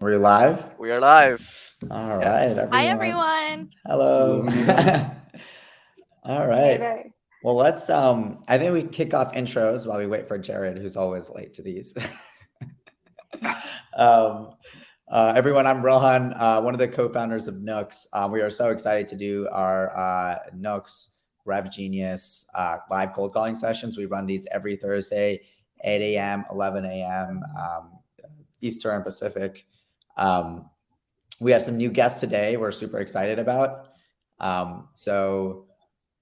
We're live? We are live. All Yeah. right, everyone. Hi, everyone. Hello. All right. Hey. Well, let's I think we kick off intros while we wait for Jared, who's always late to these. Everyone, I'm Rohan, one of the co-founders of Nooks. We are so excited to do our Nooks Rev Genius live cold calling sessions. We run these every Thursday, 8 a.m., 11 a.m. Eastern Pacific. We have some new guests today we're super excited about. So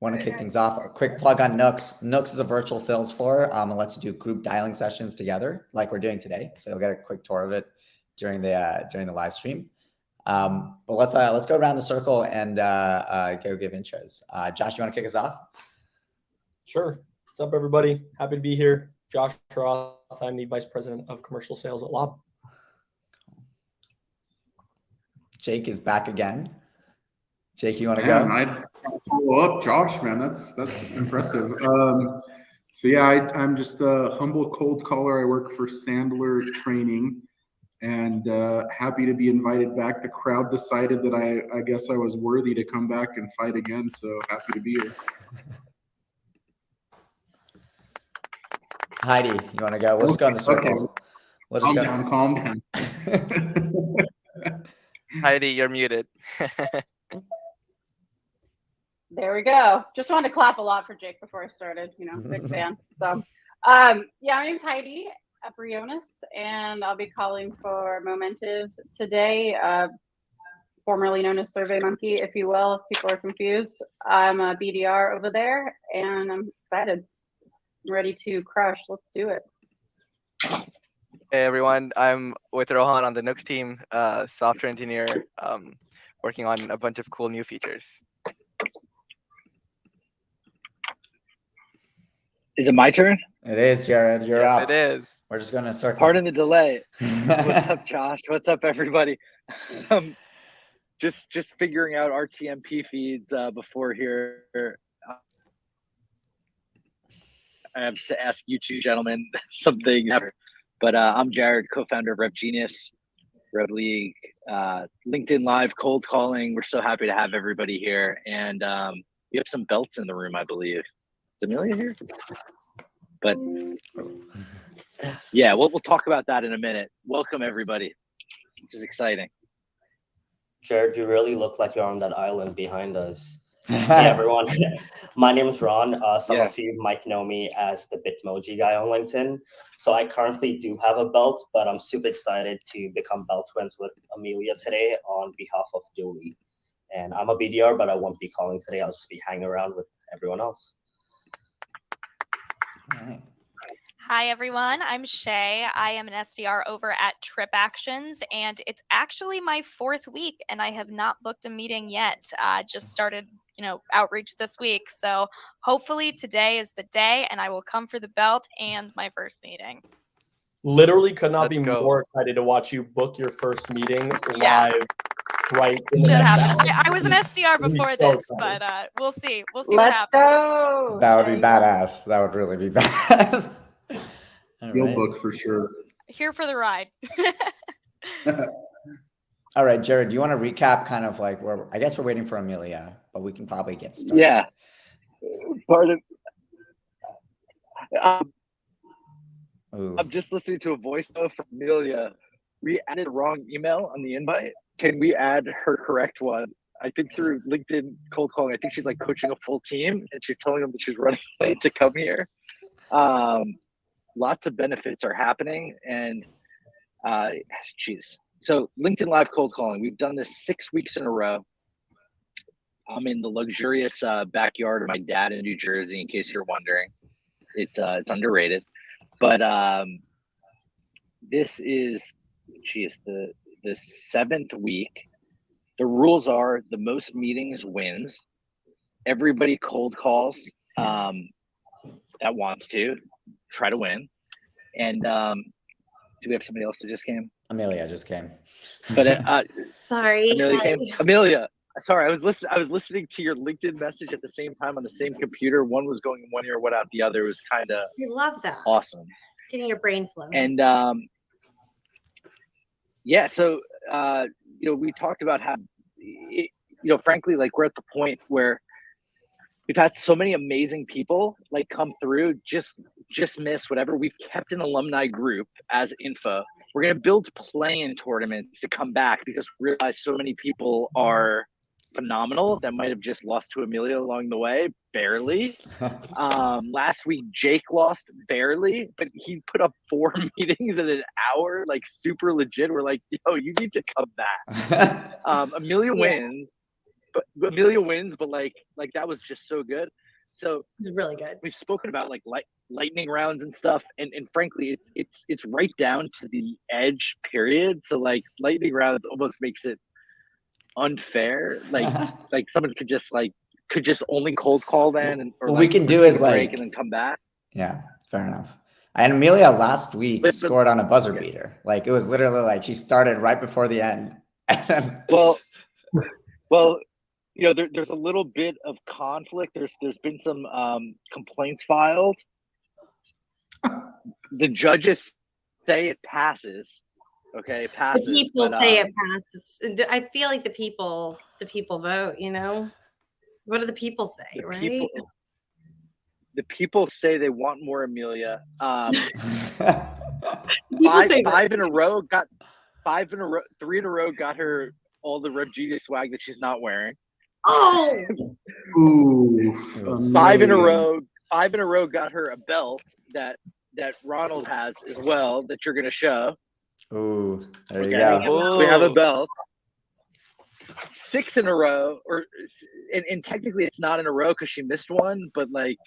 want to kick things off. A quick plug on Nooks. Nooks is a virtual sales floor and lets you do group dialing sessions together like we're doing today. So you'll get a quick tour of it during the live stream. But let's go around the circle and go give intros. Josh, you want to kick us off? Sure. What's up, everybody? Happy to be here. Josh Roth. I'm the Vice President of Commercial Sales at Alba. Jake is back again. Jake, you want to go? I'd follow up Josh, man. That's impressive. So yeah, I'm just a humble cold caller. I work for Sandler Training, and happy to be invited back. The crowd decided that I guess I was worthy to come back and fight again. So happy to be here. Heidi, you want to go? Let's go in the circle. Okay. Calm down. Heidi, you're muted. There we go. Just wanted to clap a lot for Jake before I started. Big fan. So, my name's Heidi at Briones, and I'll be calling for Momentive today, formerly known as Survey Monkey, if you will, if people are confused. I'm a BDR over there, and I'm excited. I'm ready to crush. Let's do it. Hey, everyone. I'm with Rohan on the Nooks team, software engineer, working on a bunch of cool new features. Is it my turn? It is, Jared. You're up. It is. We're just going to circle. Pardon the delay. What's up, Josh? What's up, everybody? Just figuring out our TMP feeds before here. I have to ask you two gentlemen something. But I'm Jared, co-founder of Rev Genius, Rev League, LinkedIn Live, cold calling. We're so happy to have everybody here. And we have some belts in the room, I believe. Is Amelia here? But yeah, we'll talk about that in a minute. Welcome, everybody. This is exciting. Jared, you really look like you're on that island behind us. Hey, everyone. My name is Ron. Some of you might know me as the Bitmoji guy on LinkedIn. So I currently do have a belt, but I'm super excited to become belt twins with Amelia today on behalf of Dooley. And I'm a BDR, but I won't be calling today. I'll just be hanging around with everyone else. All right. Hi, everyone. I'm Shea. I am an SDR over at Trip Actions, and it's actually my 4th week, and I have not booked a meeting yet. Just started, outreach this week. So hopefully today is the day, and I will come for the belt and my first meeting. Literally could not Let's be go. more excited to watch you book your first meeting live right in the Should next happen. hour. Yeah, I was an SDR It'll be before so this, exciting. but we'll see. We'll see what Let's happens. go. That would be badass. That would really be badass. All You'll right. book for sure. Here for the ride. All right, Jared, do you want to recap kind of like where I guess we're waiting for Amelia, but we can probably get started. Yeah. Pardon. I'm just listening to a voicemail from Amelia. We added the wrong email on the invite. Can we add her correct one? I think through LinkedIn cold calling, I think she's like coaching a full team and she's telling them that she's running late to come here. Lots of benefits are happening and so LinkedIn Live cold calling, we've done this 6 weeks in a row. I'm in the luxurious backyard of my dad in New Jersey, in case you're wondering. It's underrated. But this is the 7th week. The rules are the most meetings wins. Everybody cold calls that wants to try to win. And do we have somebody else that just came? Amelia just came. But sorry, Amelia came. Amelia, sorry, I was listening to your LinkedIn message at the same time on the same computer. One was going in one ear, one out the other. It was kind of I love that. awesome. Getting your brain flowing. And Yeah. So, we talked about how, frankly, like we're at the point where we've had so many amazing people like come through, just miss whatever. We've kept an alumni group as info. We're going to build play-in tournaments to come back because we realize so many people are phenomenal that might have just lost to Amelia along the way, barely. Last week, Jake lost barely, but he put up 4 meetings in an hour, like super legit. We're like, yo, you need to come back. Amelia wins. But Amelia wins, but like that was just so good. So It's really good. we've spoken about like lightning rounds and stuff, and frankly, it's right down to the edge period. So like lightning rounds almost makes it unfair. Like someone could just only cold call then, and or what we like, can do take is a break like and then come back. Yeah, fair enough. And Amelia last week But- scored on a buzzer beater. Like it was literally like she started right before the end. Well, there's a little bit of conflict. There's been some complaints filed. The judges say it passes. Okay, it passes. The people but, say it passes. I feel like the people vote. What do the people say, right? The people say they want more Amelia. People say five in a row got 3 in a row got her all the Rev Genius swag that she's not wearing. Oh, Ooh, 5 in a row. 5 in a row got her a belt that Ronald has as well that you're gonna show. Ooh, there you Okay. go. So we have a belt. 6 in a row, and technically it's not in a row because she missed one, but like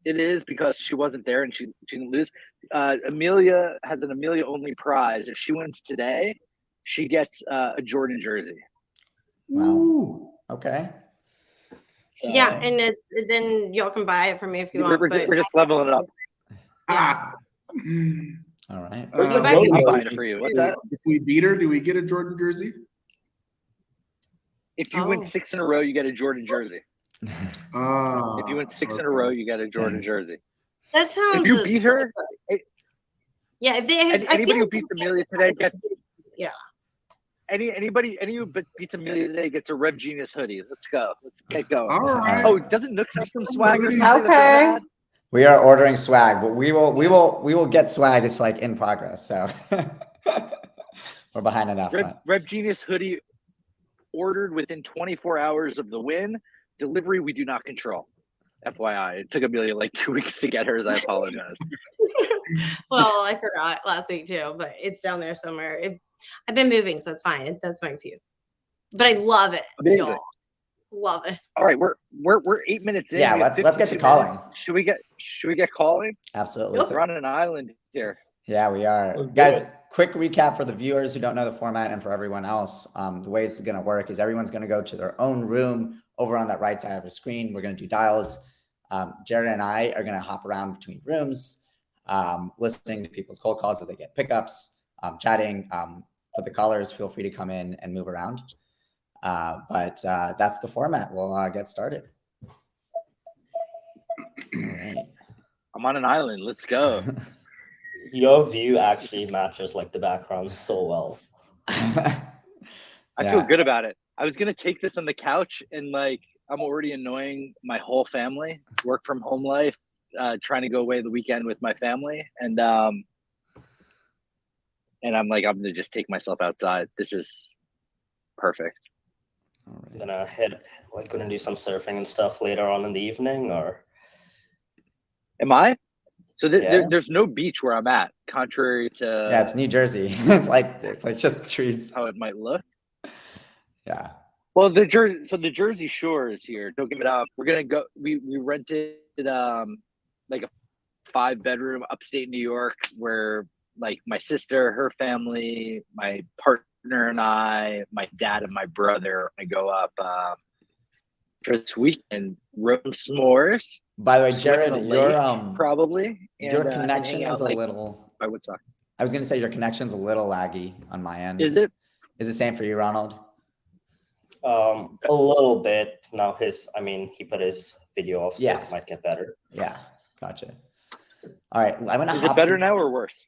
it is because she wasn't there and she didn't lose. Amelia has an Amelia only prize. If she wins today, she gets a Jordan jersey. Wow. Okay. So, yeah, and then y'all can buy it from me if you want. We're just leveling it up. Yeah. All right. Where's the I'll I'm buying it for you. What's that? If we beat her, do we get a Jordan jersey? If you win 6 in a row, you get a Jordan jersey. If you win 6 in a row, you get a Jordan jersey. That sounds. If you beat her, yeah. If anybody who beats Amelia today gets. Yeah. Anybody who beats Amelia today gets a Rev Genius hoodie. Let's go. Let's get going. All right. Oh, doesn't Nooks have some swag or something? Okay. We are ordering swag, but we will get swag. It's like in progress. So we're behind on that front. Rev Genius hoodie ordered within 24 hours of the win. Delivery we do not control. FYI, it took Amelia like 2 weeks to get hers. I apologize. Well, I forgot last week too, but it's down there somewhere. I've been moving, so it's fine. That's my excuse. But I love it. Amazing. Y'all. Love it. All right, we're 8 minutes in. Yeah, We have let's get to 52 calling. minutes. Should we get calling? Absolutely. We're on an island here. Yeah, we are. Let's do Guys, it. quick recap for the viewers who don't know the format and for everyone else. The way it's going to work is everyone's going to go to their own room over on that right side of the screen. We're going to do dials. Jared and I are going to hop around between rooms, listening to people's cold calls as they get pickups, chatting. For the callers, feel free to come in and move around. But that's the format. We'll get started. All right. I'm on an island. Let's go. Your view actually matches like the background so well. I feel good about it. I was gonna take this on the couch and like I'm already annoying my whole family. Work from home life, trying to go away the weekend with my family, and I'm like I'm gonna just take myself outside. This is perfect. I'm gonna gonna do some surfing and stuff later on in the evening, or Am I? So Yeah. there's no beach where I'm at, contrary to Yeah, it's New Jersey. it's like just trees. how it might look. Yeah. Well, the Jersey Shore is here. Don't give it up. We're gonna go. We rented like a 5-bedroom upstate New York where like my sister, her family, my partner and I, my dad and my brother I go up for this week and roast s'mores. By the way, swim in Jared, a lake, your probably and, your and connection hang out, is a like, little. by Woodstock. I was gonna say your connection's a little laggy on my end. Is it? Is the same for you, Ronald? a little bit. Now he put his video off, so Yeah. it might get better. Yeah, gotcha. All right, I'm gonna. Is it better now or worse?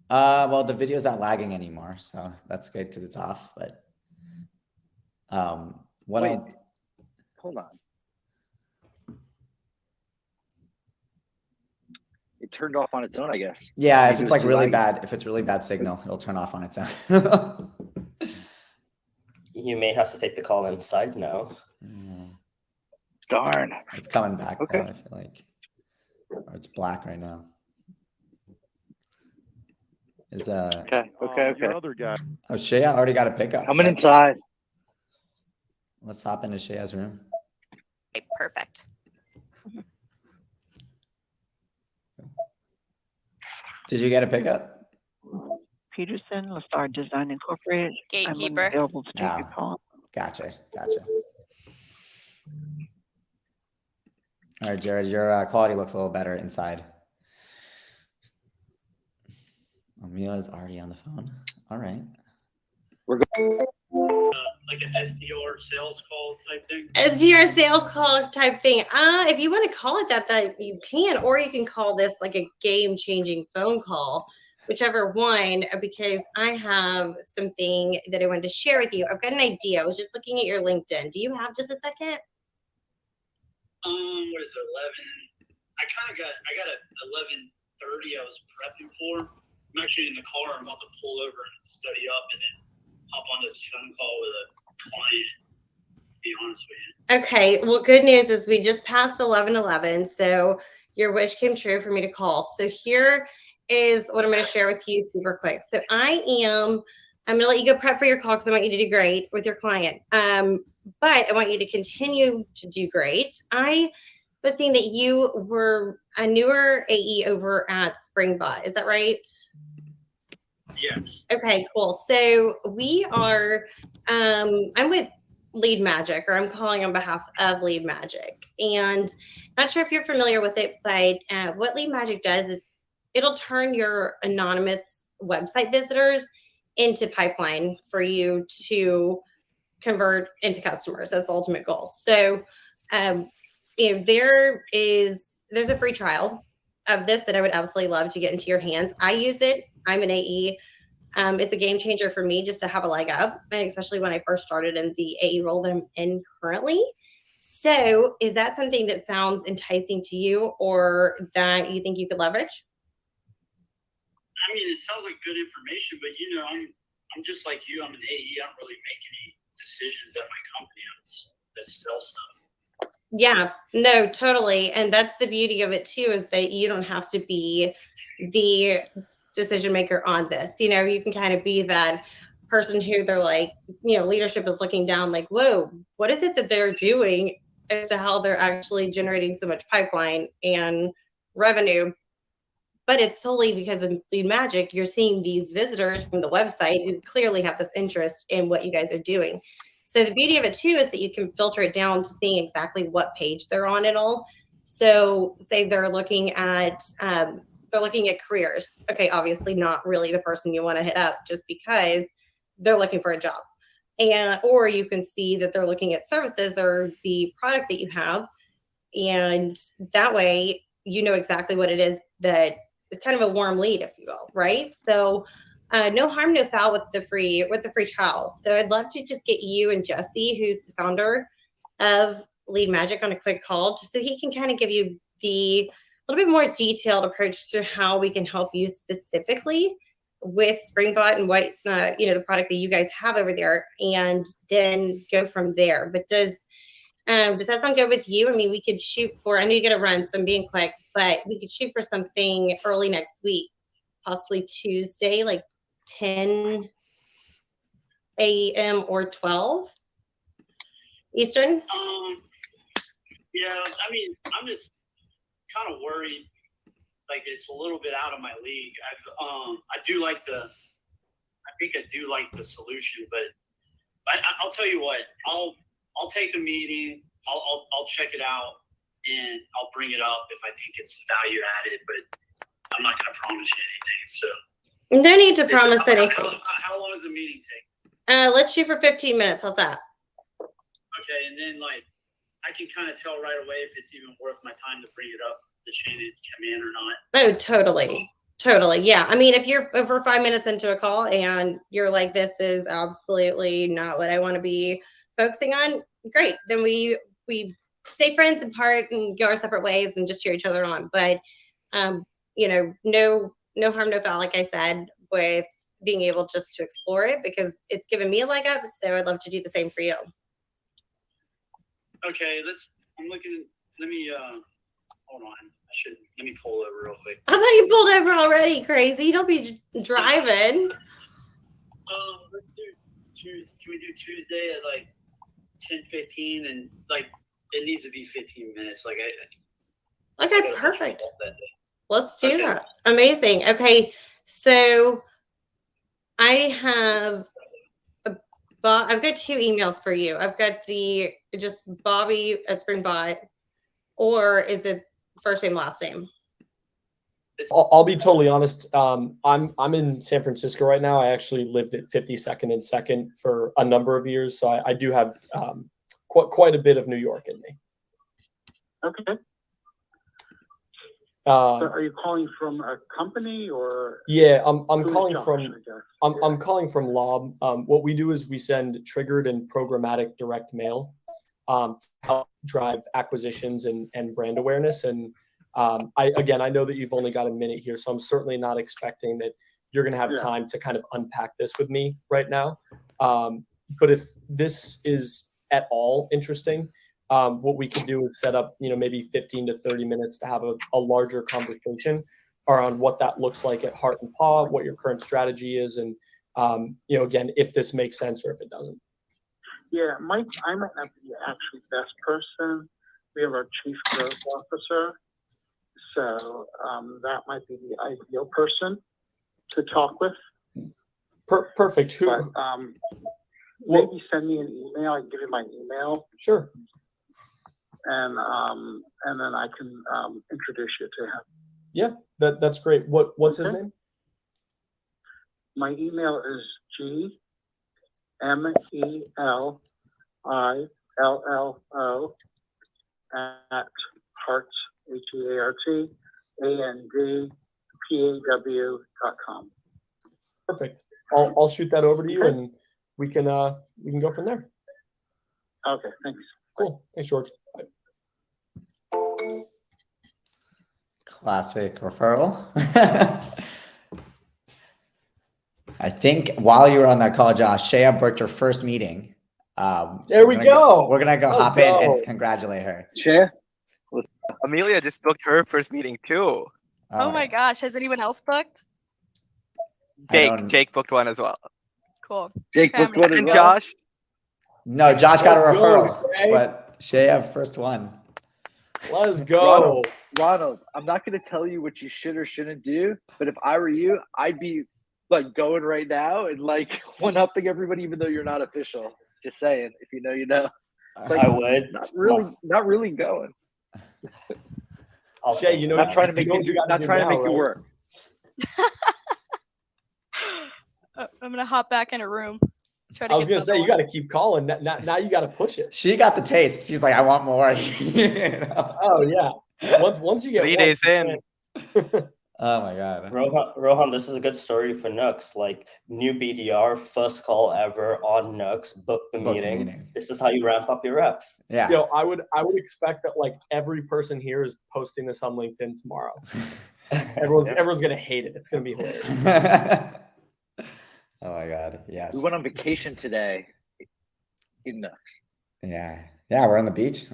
Well, the video's not lagging anymore, so that's good because it's off. But what Wait. I'll Hold on. It turned off on its own, I guess. yeah, if Maybe it it's was like too really laggy. bad, if it's really bad signal, it'll turn off on its own. You may have to take the call inside now. Darn. It's coming back Okay. though, I feel like. Or it's black right now. Is Okay. Your other guy. oh, Shea already got a pickup. Coming inside. Let's hop into Shea's room. Okay, perfect. Did you get a pickup? Peterson, Lestar Design Incorporated. Gatekeeper. I'm available to take your Ah. call. Gotcha. All right, Jared, your quality looks a little better inside. Amelia's already on the phone. All right. Like an SDR sales call type thing? SDR sales call type thing. If you want to call it that you can, or you can call this like a game-changing phone call, whichever one, because I have something that I wanted to share with you. I've got an idea. I was just looking at your LinkedIn. Do you have just a second? What is it, 11? I got at 11:30 I was prepping for. I'm actually in the car. I'm about to pull over and study up and then hop on this phone call with a client, to be honest with you. Okay. Well, good news is we just passed 11:11, so your wish came true for me to call. So here is what I'm going to share with you super quick. So I'm going to let you go prep for your call because I want you to do great with your client. But I want you to continue to do great. I was seeing that you were a newer AE over at Springbot. Is that right? Yes. Okay, cool. So we are, I'm with Lead Magic, or I'm calling on behalf of Lead Magic. And not sure if you're familiar with it, but what Lead Magic does is it'll turn your anonymous website visitors into pipeline for you to convert into customers. That's the ultimate goal. So, there's a free trial of this that I would absolutely love to get into your hands. I use it. I'm an AE. It's a game changer for me just to have a leg up, and especially when I first started in the AE role that I'm in currently. So, is that something that sounds enticing to you, or that you think you could leverage? I mean, it sounds like good information, but I'm just like you. I'm an AE. I don't really make any decisions at my company. I just sell stuff. Yeah, no, totally. And that's the beauty of it too, is that you don't have to be the decision maker on this. You can kind of be that person who they're like, leadership is looking down like, whoa, what is it that they're doing as to how they're actually generating so much pipeline and revenue? But it's solely because of Lead Magic. You're seeing these visitors from the website who clearly have this interest in what you guys are doing. So the beauty of it too is that you can filter it down to seeing exactly what page they're on and all. So say they're looking at careers. Okay, obviously not really the person you want to hit up just because they're looking for a job. Or you can see that they're looking at services or the product that you have. And that way you know exactly what it is that is kind of a warm lead, if you will, right? So no harm, no foul with the free trials. So I'd love to just get you and Jesse, who's the founder of Lead Magic, on a quick call, just so he can kind of give you the little bit more detailed approach to how we can help you specifically with Springbot and what the product that you guys have over there, and then go from there. But does that sound good with you? I mean, we could shoot for, I know you got to run, so I'm being quick, but we could shoot for something early next week, possibly Tuesday, like 10 a.m. or 12 Eastern. Yeah, I mean, I'm just kind of worried. Like, it's a little bit out of my league. I think I do like the solution, but I'll tell you what, I'll take a meeting. I'll check it out, and I'll bring it up if I think it's value added. But I'm not going to promise you anything. So no need to promise anything. How long does the meeting take? Let's shoot for 15 minutes. How's that? Okay, and then I can kind of tell right away if it's even worth my time to bring it up the chain and come in or not. Oh, totally. Totally. Yeah. I mean, if you're over 5 minutes into a call and you're like, this is absolutely not what I want to be focusing on, great. Then we stay friends and part and go our separate ways and just cheer each other on. But no harm, no foul, like I said, with being able just to explore it, because it's given me a leg up. So I'd love to do the same for you. Okay, I'm looking. Let me hold on. Let me pull over real quick. I thought you pulled over already. Crazy. Don't be driving. Let's do Tuesday. Can we do Tuesday at like 10:15, and like it needs to be 15 minutes. Like Okay, perfect. Let's do that. Amazing. Okay, so I've got 2 emails for you. I've got the just Bobby at Springbot, or is it first name, last name? I'll be totally honest. I'm in San Francisco right now. I actually lived at 52nd and 2nd for a number of years, so I do have quite a bit of New York in me. Okay. So are you calling from a company or? Yeah, I'm calling from I'm calling from Lob. What we do is we send triggered and programmatic direct mail to help drive acquisitions and brand awareness. And I know that you've only got a minute here, so I'm certainly not expecting that you're going to have time to kind of unpack this with me right now. But if this is at all interesting, what we could do is set up, maybe 15 to 30 minutes to have a larger conversation around what that looks like at Heart and Paw, what your current strategy is, and again, if this makes sense or if it doesn't. Yeah, I might not be the actually best person. We have our chief growth officer, so that might be the ideal person to talk with. Perfect. But maybe send me an email. I can give you my email. Sure. And then I can introduce you to him. Yeah, that's great. What's his name? My email is GMELILLO at Heart HEARTANDPAW.com. Perfect. I'll shoot that over to you, and we can go from there. Okay, thanks. Cool. Thanks, George. Bye. Classic referral. I think while you were on that call, Josh, Shea booked her first meeting. There we go. We're gonna go hop in and congratulate her. Shea? Amelia just booked her first meeting too. Oh my gosh, has anyone else booked? Jake booked one as well. Cool. Jake booked one as And well. Josh? No, Josh got a Let's go, referral, Shea. but Shea have first one. Let's go. Ronald, I'm not going to tell you what you should or shouldn't do, but if I were you, I'd be like going right now and like one-upping everybody, even though you're not official. Just saying, if you know, you know. Like, I would. Not really going. Shea, not trying to make you work. I'm gonna hop back in a room. Try to I was get gonna say, you got to keep calling. Now you got to push it. She got the taste. She's like, I want more. Oh yeah. Once you get 3 days in. Oh my God. Rohan, this is a good story for Nooks. Like, new BDR, first call ever on Nooks, book the meeting. This is how you ramp up your reps. Yeah. I would expect that like every person here is posting this on LinkedIn tomorrow. Everyone's gonna hate it. It's gonna be hilarious. Oh my God. Yes. We went on vacation today in Nooks. Yeah. Yeah, we're on the beach.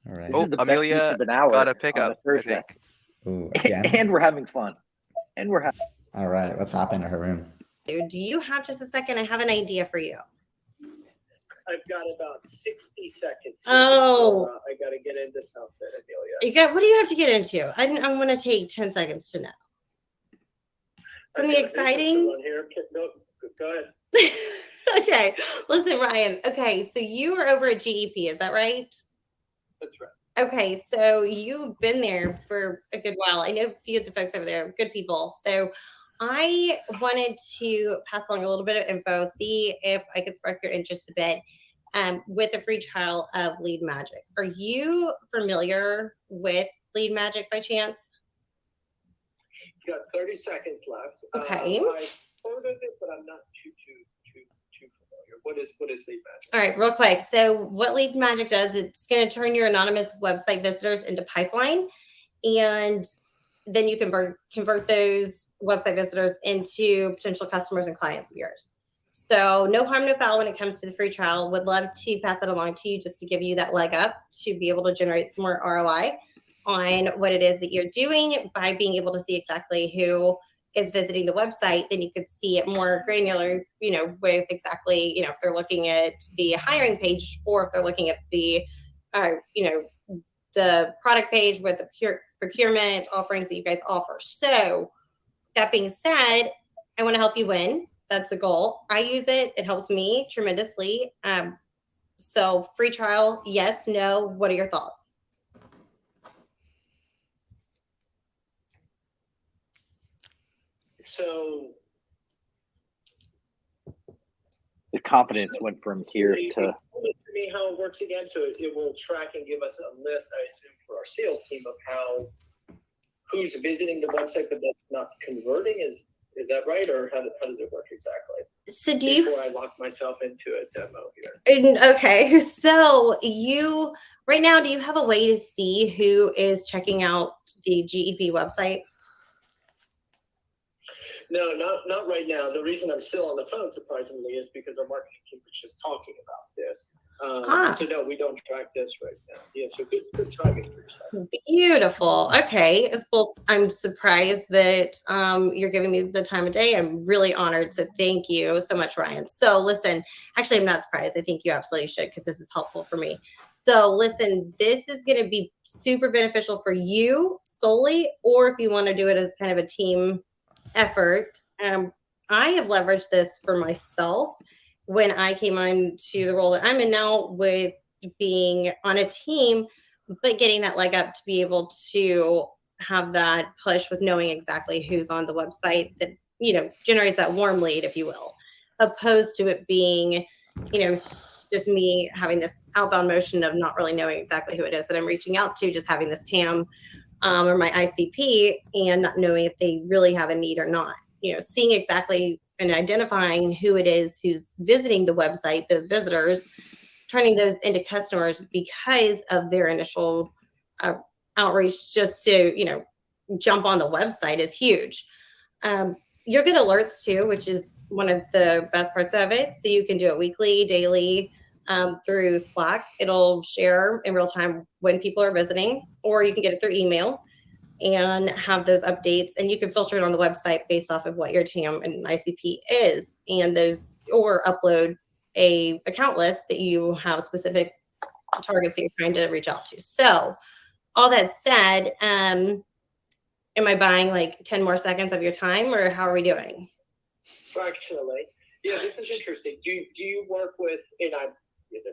All right. This is the Amelia best use of an hour got a on pickup, a Thursday. Ooh, again? And we're having fun. All right, let's hop into her room. Do you have just a second? I have an idea for you. I've got about 60 seconds. Oh. I got to get into something, Amelia. What do you have to get into? I'm going to take 10 seconds to know. Something exciting? Here. Go ahead. Okay. Listen, Ryan. Okay, so you are over at GEP, is that right? That's right. Okay, so you've been there for a good while. I know a few of the folks over there, good people. So I wanted to pass along a little bit of info, see if I could spark your interest a bit with a free trial of Lead Magic. Are you familiar with Lead Magic by chance? got 30 seconds left. Okay. I heard of it, but I'm not too familiar. What is Lead Magic? All right, real quick. So what Lead Magic does, it's going to turn your anonymous website visitors into pipeline, and then you can convert those website visitors into potential customers and clients of yours. So no harm, no foul when it comes to the free trial. Would love to pass that along to you just to give you that leg up to be able to generate some more ROI on what it is that you're doing by being able to see exactly who is visiting the website. Then you could see it more granular, with exactly, if they're looking at the hiring page or if they're looking at the, the product page with the procurement offerings that you guys offer. So that being said, I want to help you win. That's the goal. I use it. It helps me tremendously. So free trial, yes, no. What are your thoughts? So The confidence went from here to. Explain to me how it works again. So it will track and give us a list, I assume, for our sales team of who's visiting the website but that's not converting. Is that right, or how does it work exactly? So before I lock myself into a demo here. Okay, so right now, do you have a way to see who is checking out the GEP website? No, not right now. The reason I'm still on the phone, surprisingly, is because our marketing team was just talking about this. So no, we don't track this right now. Yeah, so good timing for yourself. Beautiful. Okay. Well, I'm surprised that you're giving me the time of day. I'm really honored. So thank you so much, Ryan. So listen, actually, I'm not surprised. I think you absolutely should, because this is helpful for me. So listen, this is going to be super beneficial for you solely, or if you want to do it as kind of a team effort. I have leveraged this for myself when I came on to the role that I'm in now, with being on a team, but getting that leg up to be able to have that push with knowing exactly who's on the website that, generates that warm lead, if you will, opposed to it being, just me having this outbound motion of not really knowing exactly who it is that I'm reaching out to, just having this TAM or my ICP and not knowing if they really have a need or not. Seeing exactly and identifying who it is who's visiting the website, those visitors, turning those into customers because of their initial outreach just to, jump on the website is huge. You'll get alerts too, which is one of the best parts of it. So you can do it weekly, daily, through Slack. It'll share in real time when people are visiting, or you can get it through email and have those updates, and you can filter it on the website based off of what your TAM and ICP is, and those, or upload a account list that you have specific targets that you're trying to reach out to. So all that said, am I buying like 10 more seconds of your time, or how are we doing? Fractionally. Yeah, this is interesting. Do you work with, and I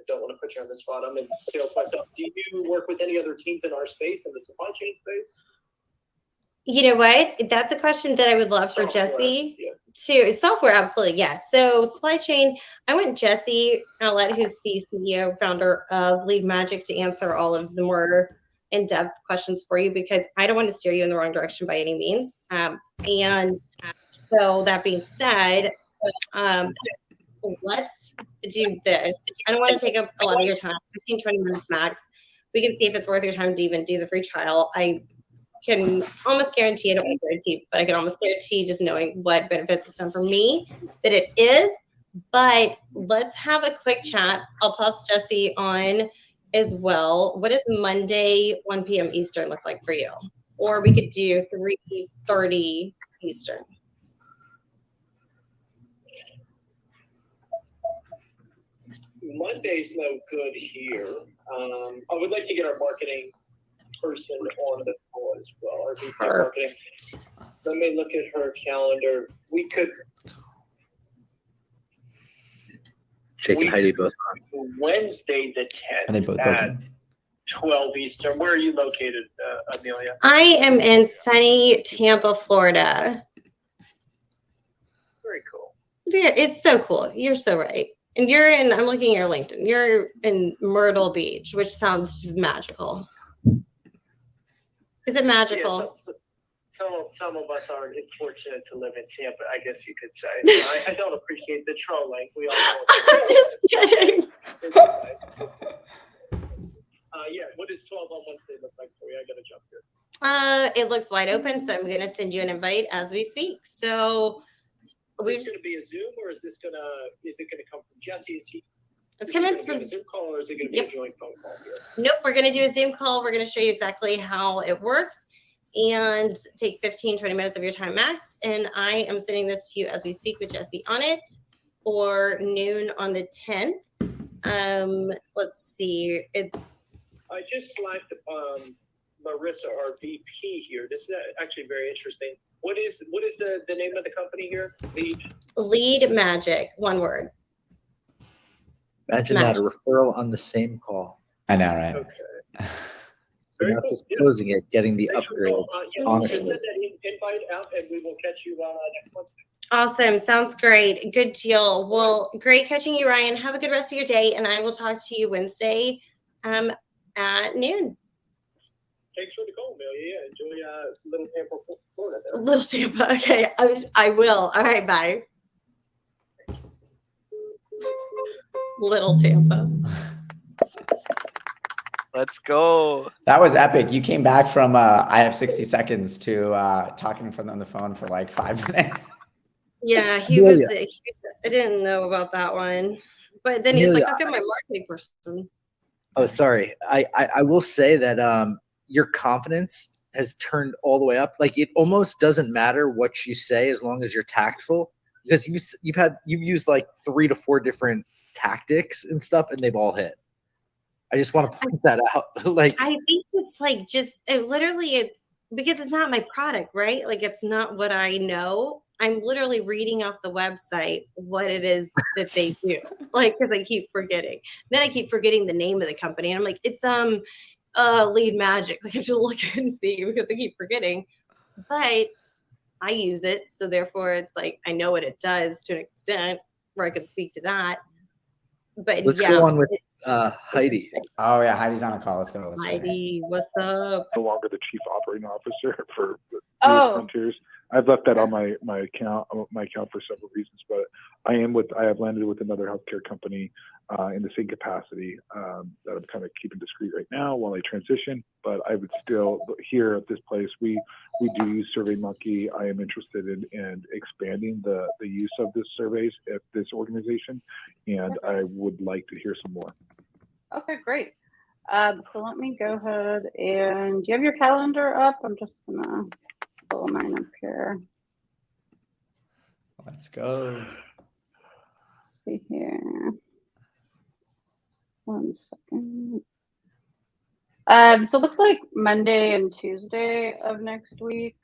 don't want to put you on the spot, I'm in sales myself. Do you work with any other teams in our space, in the supply chain space? You know what? That's a question that I would love for Jesse to. Software, absolutely, yes. So supply chain, I want Jesse Outlet, who's the CEO, founder of Lead Magic, to answer all of the more in-depth questions for you, because I don't want to steer you in the wrong direction by any means. And so that being said, let's do this. I don't want to take up a lot of your time, 15, 20 minutes max. We can see if it's worth your time to even do the free trial. I can almost guarantee, I don't want to guarantee, but I can almost guarantee, just knowing what benefits it's done for me, that it is. But let's have a quick chat. I'll toss Jesse on as well. What does Monday, 1 p.m. Eastern look like for you? Or we could do 3:30 Eastern. Monday's no good here. I would like to get our marketing person on the call as well. Our VP of marketing. Let me look at her calendar. We could. Jake and Heidi both on Wednesday the 10th. And they both at broken. 12 Eastern. Where are you located, Amelia? I am in sunny Tampa, Florida. Very cool. Yeah, it's so cool. You're so right. And you're in, I'm looking at your LinkedIn, you're in Myrtle Beach, which sounds just magical. Is it magical? Yeah, some of us aren't as fortunate to live in Tampa, I guess you could say. So I don't appreciate the trolling. We all know. I'm just kidding. Yeah, what does 12 on Wednesday look like for you? I gotta jump here. It looks wide open, so I'm going to send you an invite as we speak. So Is this going to be a Zoom, or is it going to come from Jesse? It's coming from a Zoom call, or is it going to be a joint phone call here? Nope, we're going to do a Zoom call. We're going to show you exactly how it works and take 15, 20 minutes of your time max. And I am sending this to you as we speak with Jesse on it for noon on the 10th. Let's see. I just slacked Marissa, our VP here. This is actually very interesting. What is the name of the company here? Lead Magic, one word. Imagine that, a referral on the same call. I know, right? Okay. So not just closing it, getting the upgrade. Honestly. Send that invite out, and we will catch you next Wednesday. Awesome. Sounds great. Good deal. Well, great catching you, Ryan. Have a good rest of your day, and I will talk to you Wednesday at noon. Thanks for the call, Amelia. Yeah, enjoy Little Tampa, Florida. There. Little Tampa. Okay, I will. All right, bye. Little Tampa. Let's go. That was epic. You came back from I have 60 seconds to talking from on the phone for like 5 minutes. Yeah, he was. I didn't know about that one, but then he was like, "I'll get my marketing person." Oh, sorry. I will say that your confidence has turned all the way up. Like it almost doesn't matter what you say as long as you're tactful, because you've used like 3 to 4 different tactics and stuff, and they've all hit. I just want to point that out. Like I think it's like it's because it's not my product, right? Like it's not what I know. I'm literally reading off the website what it is that they do. Like, because I keep forgetting. Then I keep forgetting the name of the company. And I'm like, it's Lead Magic. Like I have to look and see because I keep forgetting. But I use it. So therefore it's like I know what it does to an extent where I can speak to that. But let's go on with Heidi. Oh yeah, Heidi's on a call. Let's go. Heidi, what's up? No longer the chief operating officer for Frontiers. I've left that on my account for several reasons, but I have landed with another healthcare company in the same capacity that I'm kind of keeping discreet right now while I transition. But I would still here at this place we do use SurveyMonkey. I am interested in expanding the use of this surveys at this organization, and I would like to hear some more. Okay, great. So let me go ahead and do you have your calendar up? I'm just gonna pull mine up here. Let's go. Let's see here. 1 second. So it looks like Monday and Tuesday of next week.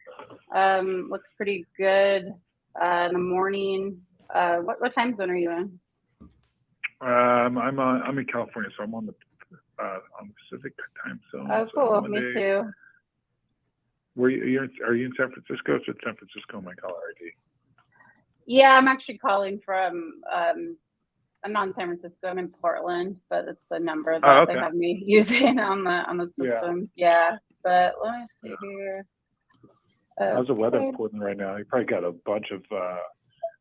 Looks pretty good. In the morning. What time zone are you in? I'm in California, so I'm on the Pacific time zone. Oh, cool. Me too. Are you in San Francisco? It's San Francisco, my caller ID. Yeah, I'm actually calling from. I'm not in San Francisco. I'm in Portland, but it's the number that they have me using on the system. Yeah, but let me see here. How's the weather in Portland right now? You probably got a bunch of.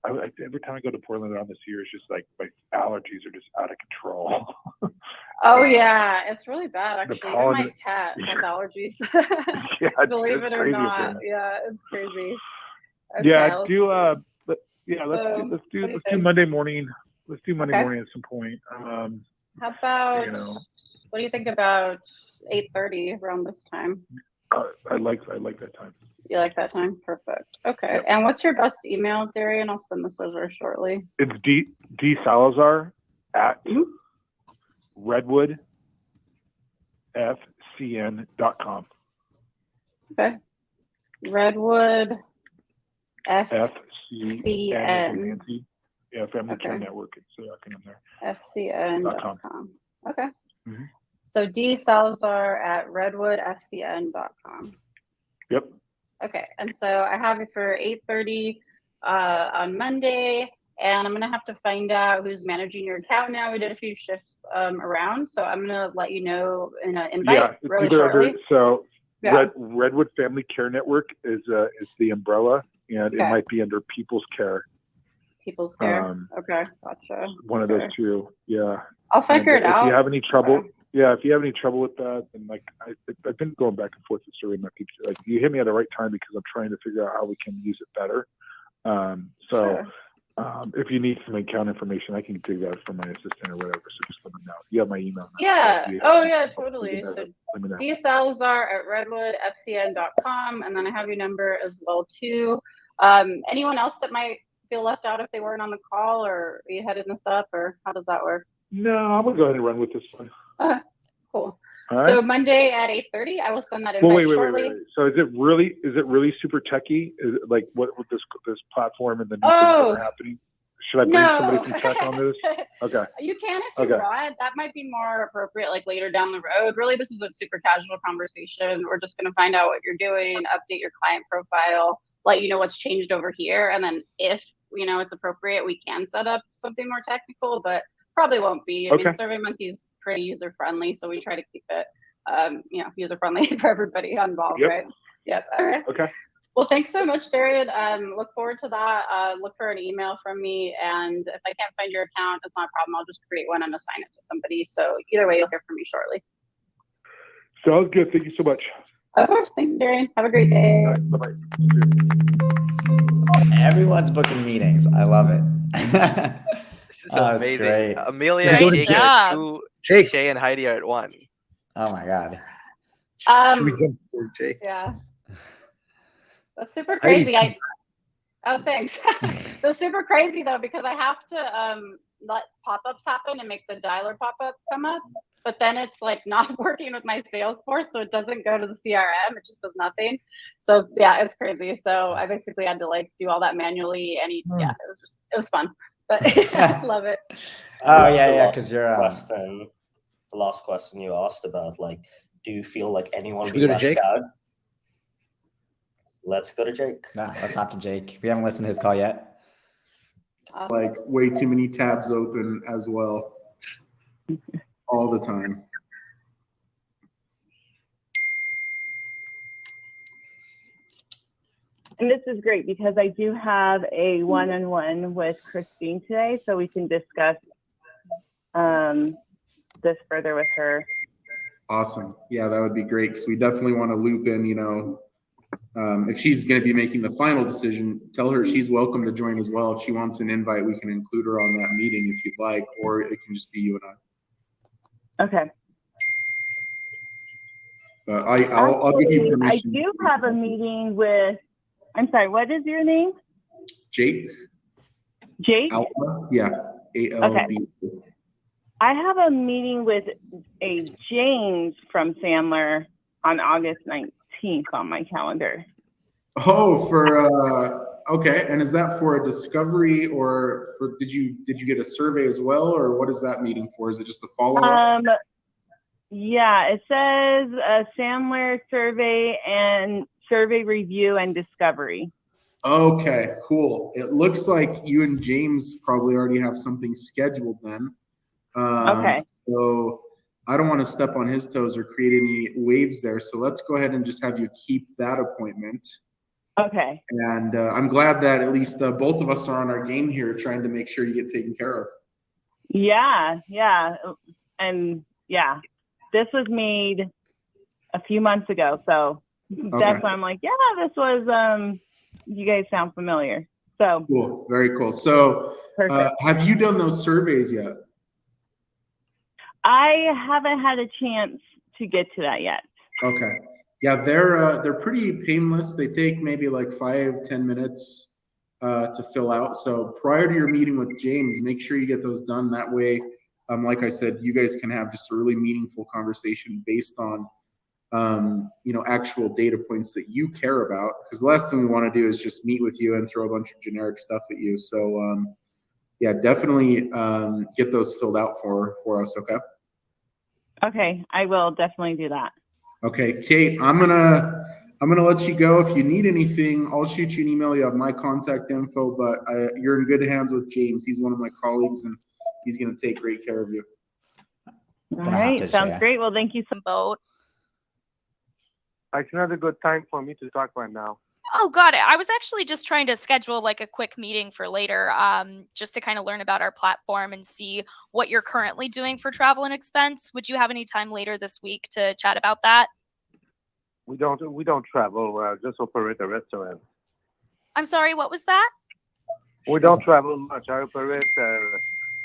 Every time I go to Portland around this year, it's just like my allergies are just out of control. Oh yeah, it's really bad actually. Even my cat has allergies. Yeah, believe it or not. Yeah, it's crazy. Okay, yeah, let's do Monday morning. Let's do Monday morning at some point. How about what do you think about 8:30 around this time? I like that time. You like that time? Perfect. Okay. Yep. And what's your best email, Darian? I'll send this over shortly. It's D Salazar at redwoodfcn.com. Okay. Redwood FCN. Yeah, Family Care Network. It's the acronym there. FCN.com. Okay. Mm-hmm. So D Salazar at redwoodfcn.com. Yep. Okay, and so I have it for 8:30 on Monday, and I'm gonna have to find out who's managing your account now. We did a few shifts around, so I'm gonna let you know in an invite really shortly. So Yeah. Redwood Family Care Network is the umbrella, and it Okay. might be under People's Care. People's Care. Okay, gotcha. One of those two. Yeah. I'll figure it out. If you have any trouble, if you have any trouble with that, then like I've been going back and forth with survey methods. Like you hit me at the right time because I'm trying to figure out how we can use it better. If you need some account information, I can dig that from my assistant or whatever. So just let me know. You have my email now. Yeah. So Oh, yeah, totally. So let me know. dsalazar@redwoodfcn.com, and then I have your number as well too. Anyone else that might feel left out if they weren't on the call, or are you heading this up, or how does that work? No, I'm gonna go ahead and run with this one. Okay, cool. All right. So Monday at 8:30, I will send that invite Well, wait. shortly. So is it really super techie? Is it like what with this platform and the new things that are happening? Should I bring somebody from tech on this? Okay. You can if you want. That might be more appropriate, like later down the road. Really, this is a super casual conversation. We're just going to find out what you're doing, update your client profile, let you know what's changed over here, and then if it's appropriate, we can set up something more technical, but probably won't be. I mean, SurveyMonkey is pretty user friendly, so we try to keep it, user friendly for everybody involved, right? Yep. All right. Okay. Well, thanks so much, Darian. Look forward to that. Look for an email from me, and if I can't find your account, it's not a problem. I'll just create one and assign it to somebody. So either way, you'll hear from me shortly. Sounds good. Thank you so much. Of course. Thanks, Darian. Have a great day. All right, bye-bye. Everyone's booking meetings. I love it. This is amazing. Great. Amelia and Jake are at 2. Shea and Heidi are at 1. Oh my God. Should we jump to Jake? Yeah. That's super crazy. Thanks. That's super crazy though, because I have to let pop-ups happen and make the dialer pop-up come up, but then it's like not working with my Salesforce, so it doesn't go to the CRM. It just does nothing. So yeah, it's crazy. So I basically had to like do all that manually, and it was fun, but I love it. Oh yeah, because you're the last question you asked about, like, do you feel like anyone Should be we go to left Jake? out? Let's go to Jake. No, let's hop to Jake. We haven't listened to his call yet. Like way too many tabs open as well. All the time. And this is great because I do have a one-on-one with Christine today, so we can discuss this further with her. Awesome. Yeah, that would be great because we definitely want to loop in, if she's going to be making the final decision, tell her she's welcome to join as well. If she wants an invite, we can include her on that meeting if you'd like, or it can just be you and I. Okay. But I'll give you permission. I do have a meeting with, I'm sorry, what is your name? Jake. Jake? Alba? Yeah. ALB. Okay. I have a meeting with a James from Sandler on August 19th on my calendar. Oh, okay. And is that for a discovery, or did you get a survey as well, or what is that meeting for? Is it just a follow-up? Yeah, it says a Sandler survey and survey review and discovery. Okay, cool. It looks like you and James probably already have something scheduled then. Okay. So I don't want to step on his toes or create any waves there. So let's go ahead and just have you keep that appointment. Okay. And I'm glad that at least both of us are on our game here, trying to make sure you get taken care of. Yeah. And yeah, this was made a few months ago. So that's why I'm like, yeah, this was, you guys sound familiar. So cool. Very cool. So have you done those surveys yet? I haven't had a chance to get to that yet. Okay. Yeah, they're pretty painless. They take maybe like 5-10 minutes to fill out. So prior to your meeting with James, make sure you get those done. That way, like I said, you guys can have just a really meaningful conversation based on actual data points that you care about. Because the last thing we want to do is just meet with you and throw a bunch of generic stuff at you. So yeah, definitely get those filled out for us. Okay. Okay, I will definitely do that. Okay, Kate, I'm gonna let you go. If you need anything, I'll shoot you an email. You have my contact info, but you're in good hands with James. He's one of my colleagues, and he's gonna take great care of you. All right, sounds great. Well, thank you so much. It's not a good time for me to talk right now. Oh, got it. I was actually just trying to schedule like a quick meeting for later, just to kind of learn about our platform and see what you're currently doing for travel and expense. Would you have any time later this week to chat about that? We don't travel. Just operate a restaurant. I'm sorry, what was that? We don't travel much. I operate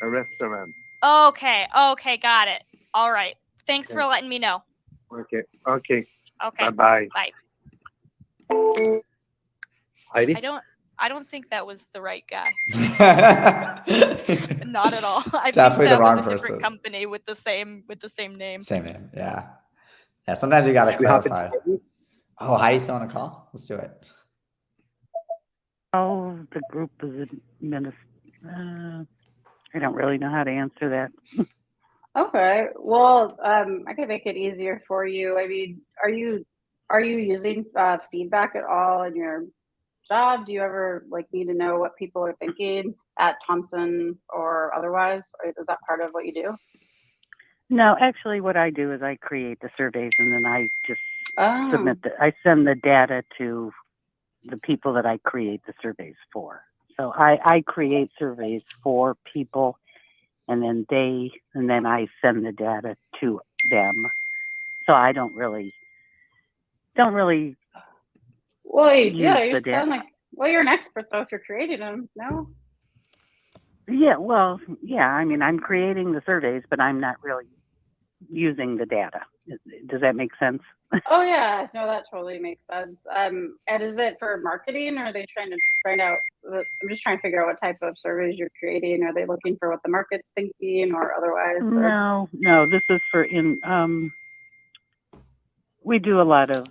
a restaurant. Okay, got it. All right. Thanks Okay. for letting me know. Okay. Okay. Bye-bye. Bye. Heidi? I don't think that was the right guy. Not at all. I Definitely think the that was wrong a different person. company with the same name. Same name. Yeah. Yeah. Sometimes you got to Should we hop into clarify. Oh, Heidi's still on a call? Let's do it. Oh, the group is I don't really know how to answer that. Okay. Well, I can make it easier for you. I mean, are you using feedback at all in your job? Do you ever like need to know what people are thinking at Thompson or otherwise? Or is that part of what you do? No, actually, what I do is I create the surveys and then I just Oh. I send the data to the people that I create the surveys for. So I create surveys for people, and then I send the data to them. So I don't really Well, use yeah, you the data. sound like you're an expert though if you're creating them. No. Yeah, well, yeah. I mean, I'm creating the surveys, but I'm not really using the data. Does that make sense? Oh yeah, no, that totally makes sense. And is it for marketing, or are they trying to find out? I'm just trying to figure out what type of surveys you're creating. Are they looking for what the market's thinking, or otherwise? Or? No. This is for we do a lot of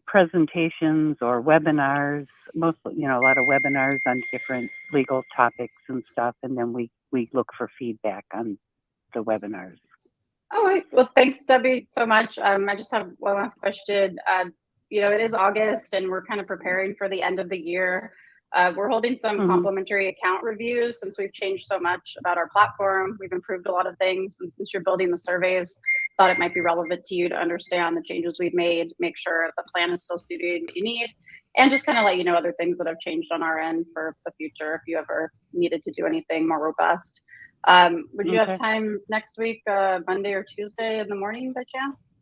presentations or webinars. Mostly, a lot of webinars on different legal topics and stuff, and then we look for feedback on the webinars. All right. Well, thanks, Debbie, so much. I just have one last question. It is August, and we're kind of preparing for the end of the year. We're holding some complimentary account reviews since we've changed so much about our platform. We've improved a lot of things, and since you're building the surveys, thought it might be relevant to you to understand the changes we've made, make sure the plan is still suiting what you need, and just kind of let you know other things that have changed on our end for the future if you ever needed to do anything more robust. Would you have time next week, Monday or Tuesday in the morning by chance?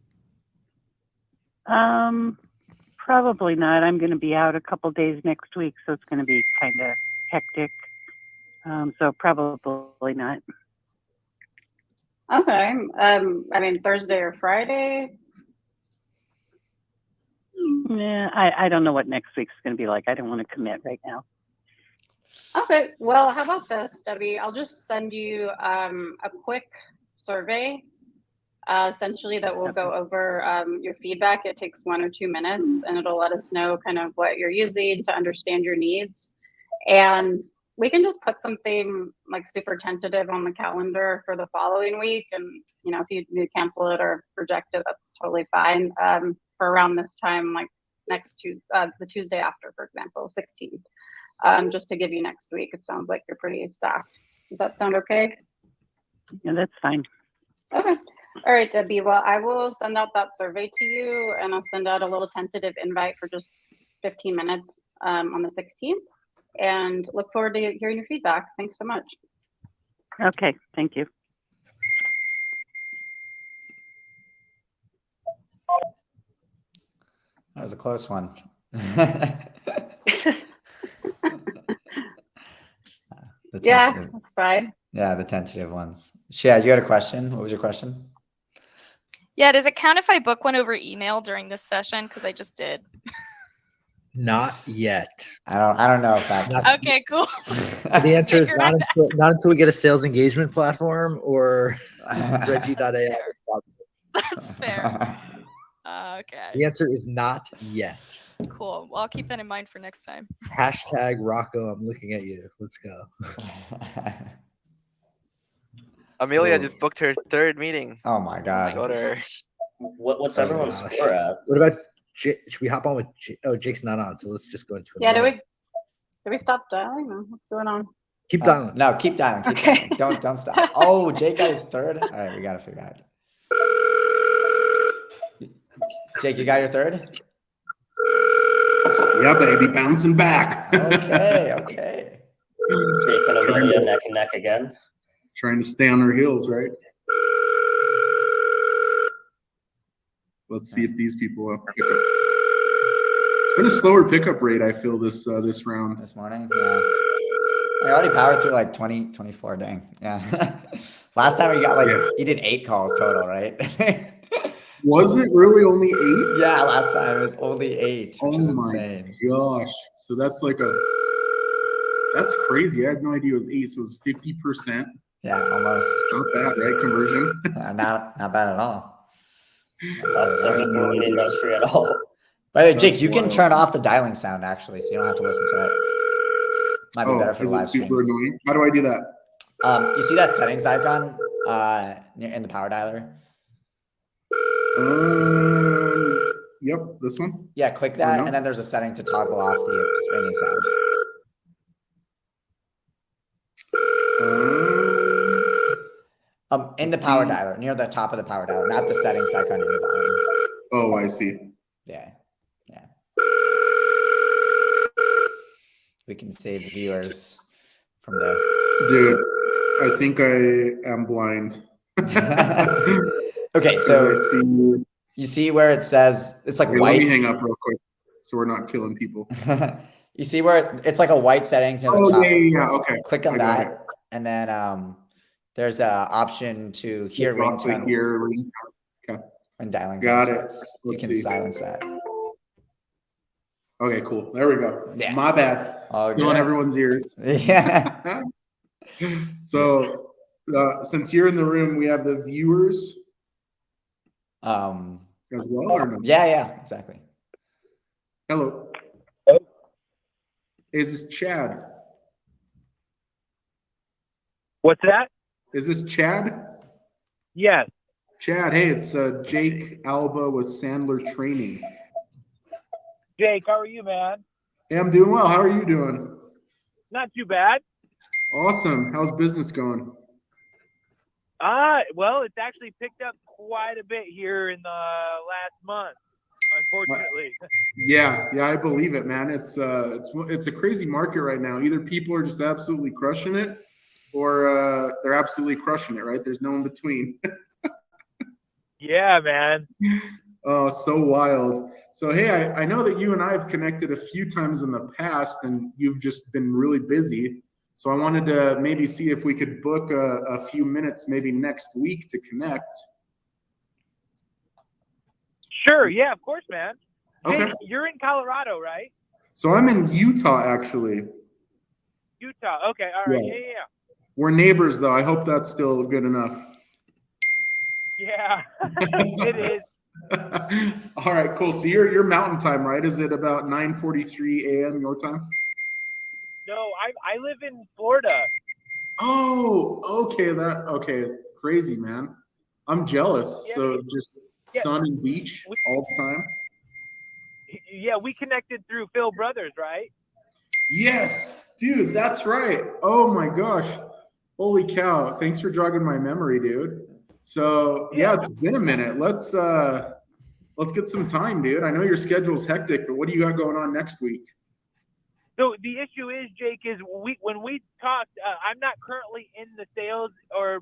Probably not. I'm going to be out a couple days next week, so it's going to be kind of hectic. So probably not. Okay. I mean, Thursday or Friday? Yeah, I don't know what next week's going to be like. I don't want to commit right now. Okay. Well, how about this, Debbie? I'll just send you a quick survey, essentially that will go over your feedback. It takes 1 or 2 minutes, and it'll let us know kind of what you're using to understand your needs. And we can just put something like super tentative on the calendar for the following week. And, if you need to cancel it or reject it, that's totally fine. For around this time, like the Tuesday after, for example, 16th, just to give you next week. It sounds like you're pretty stacked. Does that sound okay? Yeah, that's fine. Okay. All right, Debbie. Well, I will send out that survey to you, and I'll send out a little tentative invite for just 15 minutes on the 16th. And look forward to hearing your feedback. Thanks so much. Okay, thank you. That was a close one. Yeah, that's fine. Yeah, the tentative ones. Shea, you had a question? What was your question? Yeah, does it count if I book one over email during this session? Because I just did. Not yet. I don't know if that. Okay, cool. The answer is not until we get a sales engagement platform or Reggie.ai. That's fair. Okay. The answer is not yet. Cool. Well, I'll keep that in mind for next time. Hashtag Rocco, I'm looking at you. Let's go. Amelia just booked her 3rd meeting. Oh my God. What's everyone's score at? What about Jake? Should we hop on with Jake? Oh, Jake's not on, so let's just go into it. Yeah, do we stop dialing? Or what's going on? Keep dialing. No, keep dialing. Keep dialing. Don't stop. Oh, Jake got his 3rd. All right, we got to figure out. Jake, you got your third? Yeah, baby, bouncing back. Okay. Jake and Amelia neck and neck again. Trying to stay on our heels, right? Let's see if these people pick up. It's been a slower pickup rate, I feel, this round. This morning? Yeah. I already powered through like 20, 24. Dang. Yeah. Last time you did 8 calls total, right? Was it really only 8? Yeah, last time it was only 8, which is insane. Oh my gosh. So that's that's crazy. I had no idea it was 8. So it was 50%. Yeah, almost. Not bad, right? Conversion. Not bad at all. Not typical in the industry at all. By the way, Jake, you can turn off the dialing sound actually, so you don't have to listen to it. Might be better for the live stream. Super annoying? How do I do that? You see that settings icon in the power dialer? Yep, this one. Yeah, click that, and then there's a setting to toggle off the ringing sound. In the power dialer, near the top of the power dialer, not the settings icon near the bottom. Oh, I see. Yeah. We can save viewers from there. Dude, I think I am blind. Okay, so you see where it says it's like white. Let me hang up real quick so we're not killing people. You see where it's like a white settings near the top. Yeah, okay. Click on that, and then there's an option to hear ringtone. Okay. When dialing. Got it. You can silence that. Okay, cool. There we go. Yeah. My bad. Filling everyone's ears. Yeah. So since you're in the room, we have the viewers as well, or no? Yeah, exactly. Hello. Is this Chad? What's that? Is this Chad? Yes. Chad, hey, it's Jake Alba with Sandler Training. Jake, how are you, man? Hey, I'm doing well. How are you doing? Not too bad. Awesome. How's business going? Well, it's actually picked up quite a bit here in the last month, unfortunately. Yeah, I believe it, man. It's a crazy market right now. Either people are just absolutely crushing it, or they're absolutely crushing it, right? There's no in between. Yeah, man. Oh, so wild. So, hey, I know that you and I have connected a few times in the past, and you've just been really busy. So I wanted to maybe see if we could book a few minutes maybe next week to connect. Sure. Yeah, of course, man. Okay. Jake, you're in Colorado, right? So I'm in Utah, actually. Utah. Okay. All right. Yeah. We're neighbors, though. I hope that's still good enough. Yeah, it is. All right, cool. So you're Mountain Time, right? Is it about 9:43 a.m. your time? No, I live in Florida. Oh, okay. Crazy, man. I'm jealous. Yeah, so just sun and beach all the time. Yeah, we connected through Phil Brothers, right? Yes, dude, that's right. Oh my gosh. Holy cow. Thanks for jogging my memory, dude. So yeah, it's been a minute. Let's get some time, dude. I know your schedule's hectic, but what do you got going on next week? So the issue is, Jake, is when we talked, I'm not currently in the sales or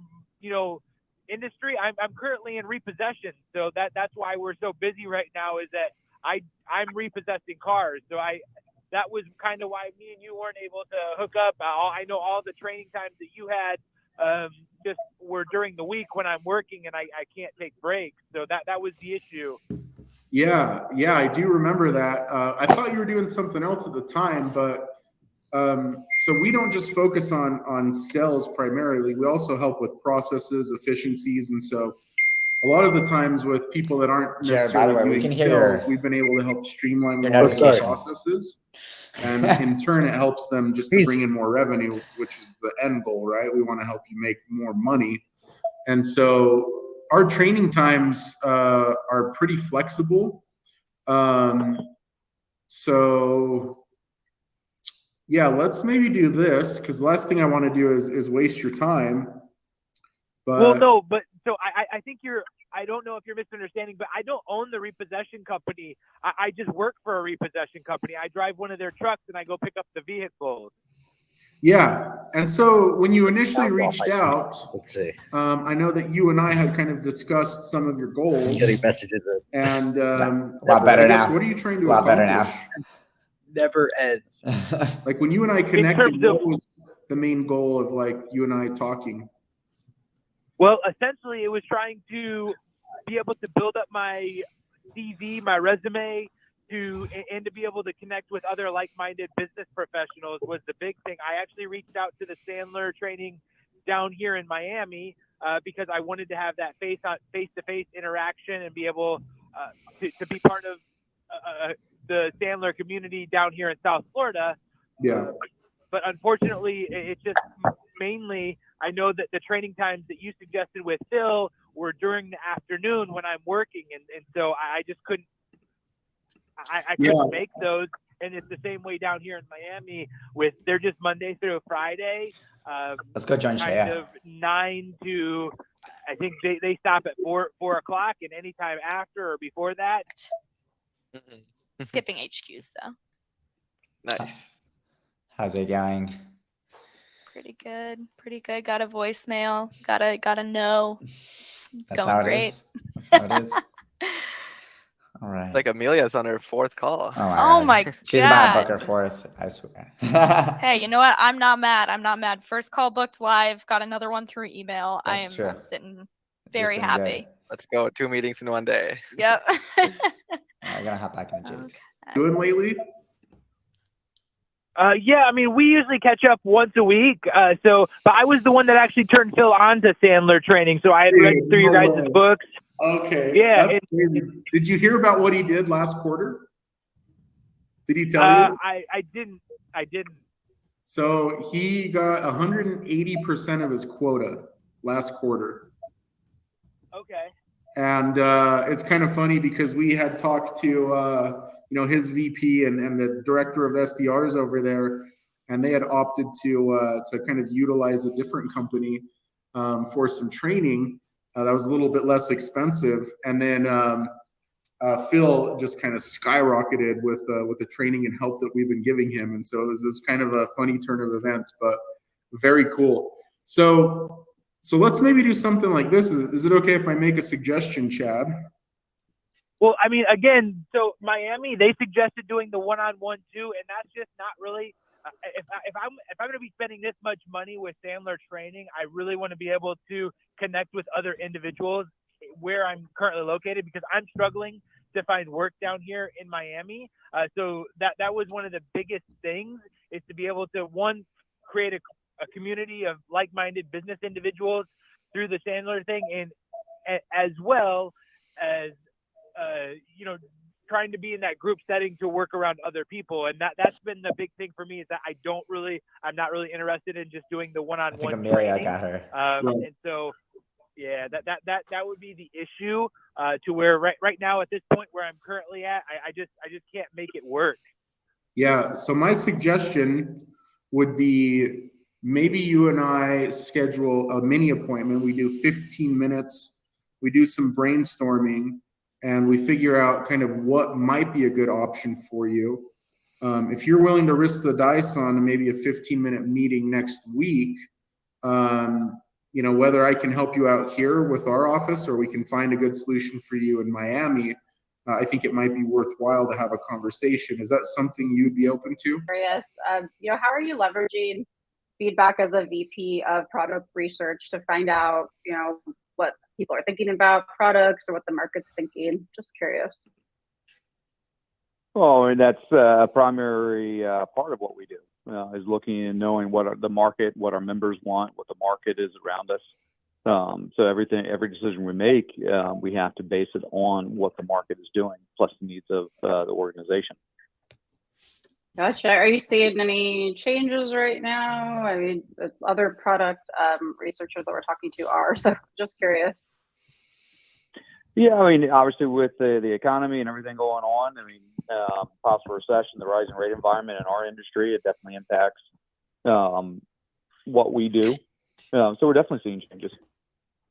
industry. I'm currently in repossession, so that's why we're so busy right now. Is that I'm repossessing cars, so that was kind of why me and you weren't able to hook up. I know all the training times that you had just were during the week when I'm working and I can't take breaks, so that was the issue. Yeah, I do remember that. I thought you were doing something else at the time, but so we don't just focus on sales primarily. We also help with processes, efficiencies, and so a lot of the times with people that aren't necessarily doing sales, we've been able to help streamline more of the processes, and in turn, it helps them just to bring in more revenue, which is the end goal, right? We want to help you make more money, and so our training times are pretty flexible. So yeah, let's maybe do this, because the last thing I want to do is waste your time. But well, no, but so I think you're I don't know if you're misunderstanding, but I don't own the repossession company. I just work for a repossession company. I drive one of their trucks and I go pick up the vehicles. Yeah. And so when you initially reached out, let's see. I know that you and I had kind of discussed some of your goals. Getting messages And a lot better I guess, now. what are you trying A to lot better accomplish? now. Never ends. Like when you and I connected, terms of- what was the main goal of like you and I talking? Well, essentially, it was trying to be able to build up my CV, my resume, and to be able to connect with other like-minded business professionals was the big thing. I actually reached out to the Sandler training down here in Miami because I wanted to have that face-to-face interaction and be able to be part of the Sandler community down here in South Florida. Yeah. But unfortunately, it's just mainly, I know that the training times that you suggested with Phil were during the afternoon when I'm working. And so I just couldn't, I couldn't make those. And it's the same way down here in Miami they're just Monday through Friday. Let's go join kind Shea. of 9 to, I think they stop at 4 o'clock, and anytime after or before that. Skipping HQs though. Nice. How's it going? Pretty good. Pretty good. Got a voicemail. Got a no. It's That's going how it great. is. That's how it is. All right. Like Amelia's on her 4th call. Oh my She's about to book God. her 4th, I swear. Hey, you know what? I'm not mad. I'm not mad. First call booked live. Got another one through email. That's true. I'm sitting very sitting happy. good. Let's go. 2 meetings in one day. Yep. I'm gonna hop back into Jake's. Doing lately? Yeah, I mean, we usually catch up once a week. But I was the one that actually turned Phil on to Sandler training. So I had read through your guys' books. Okay. Yeah. That's crazy. Did you hear about what he did last quarter? Did he tell you? I didn't. So he got 180% of his quota last quarter. Okay. And it's kind of funny because we had talked to his VP and the director of SDRs over there, and they had opted to kind of utilize a different company for some training that was a little bit less expensive. And then Phil just kind of skyrocketed with the training and help that we've been giving him. And so it was kind of a funny turn of events, but very cool. So let's maybe do something like this. Is it okay if I make a suggestion, Chad? Well, I mean, again, so Miami, they suggested doing the one-on-one too, and that's just not really. If I'm going to be spending this much money with Sandler training, I really want to be able to connect with other individuals where I'm currently located, because I'm struggling to find work down here in Miami. So that was one of the biggest things, is to be able to, one, create a community of like-minded business individuals through the Sandler thing, and as well as trying to be in that group setting to work around other people. And that's been the big thing for me, is that I'm not really interested in just doing the one-on-one I think Amelia training. got her. And so, yeah, that would be the issue, to where right now at this point where I'm currently at, I just can't make it work. Yeah. So my suggestion would be maybe you and I schedule a mini appointment. We do 15 minutes. We do some brainstorming, and we figure out kind of what might be a good option for you. If you're willing to risk the dice on maybe a 15-minute meeting next week, whether I can help you out here with our office or we can find a good solution for you in Miami, I think it might be worthwhile to have a conversation. Is that something you'd be open to? Curious, how are you leveraging feedback as a VP of product research to find out, what people are thinking about products or what the market's thinking? Just curious. Well, I mean, that's a primary part of what we do, is looking and knowing what our members want, what the market is around us. So every decision we make, we have to base it on what the market is doing, plus the needs of the organization. Gotcha. Are you seeing any changes right now? I mean, other product researchers that we're talking to are, so just curious. Yeah, I mean, obviously with the economy and everything going on, I mean, possible recession, the rising rate environment in our industry, it definitely impacts what we do. So we're definitely seeing changes.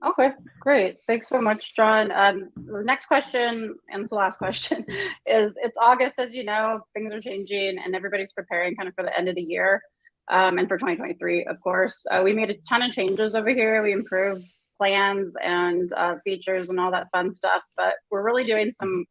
Okay, great. Thanks so much, John. The next question, and it's the last question, is it's August, as you know, things are changing and everybody's preparing kind of for the end of the year and for 2023, of course. We made a ton of changes over here. We improved plans and features and all that fun stuff, but we're really doing some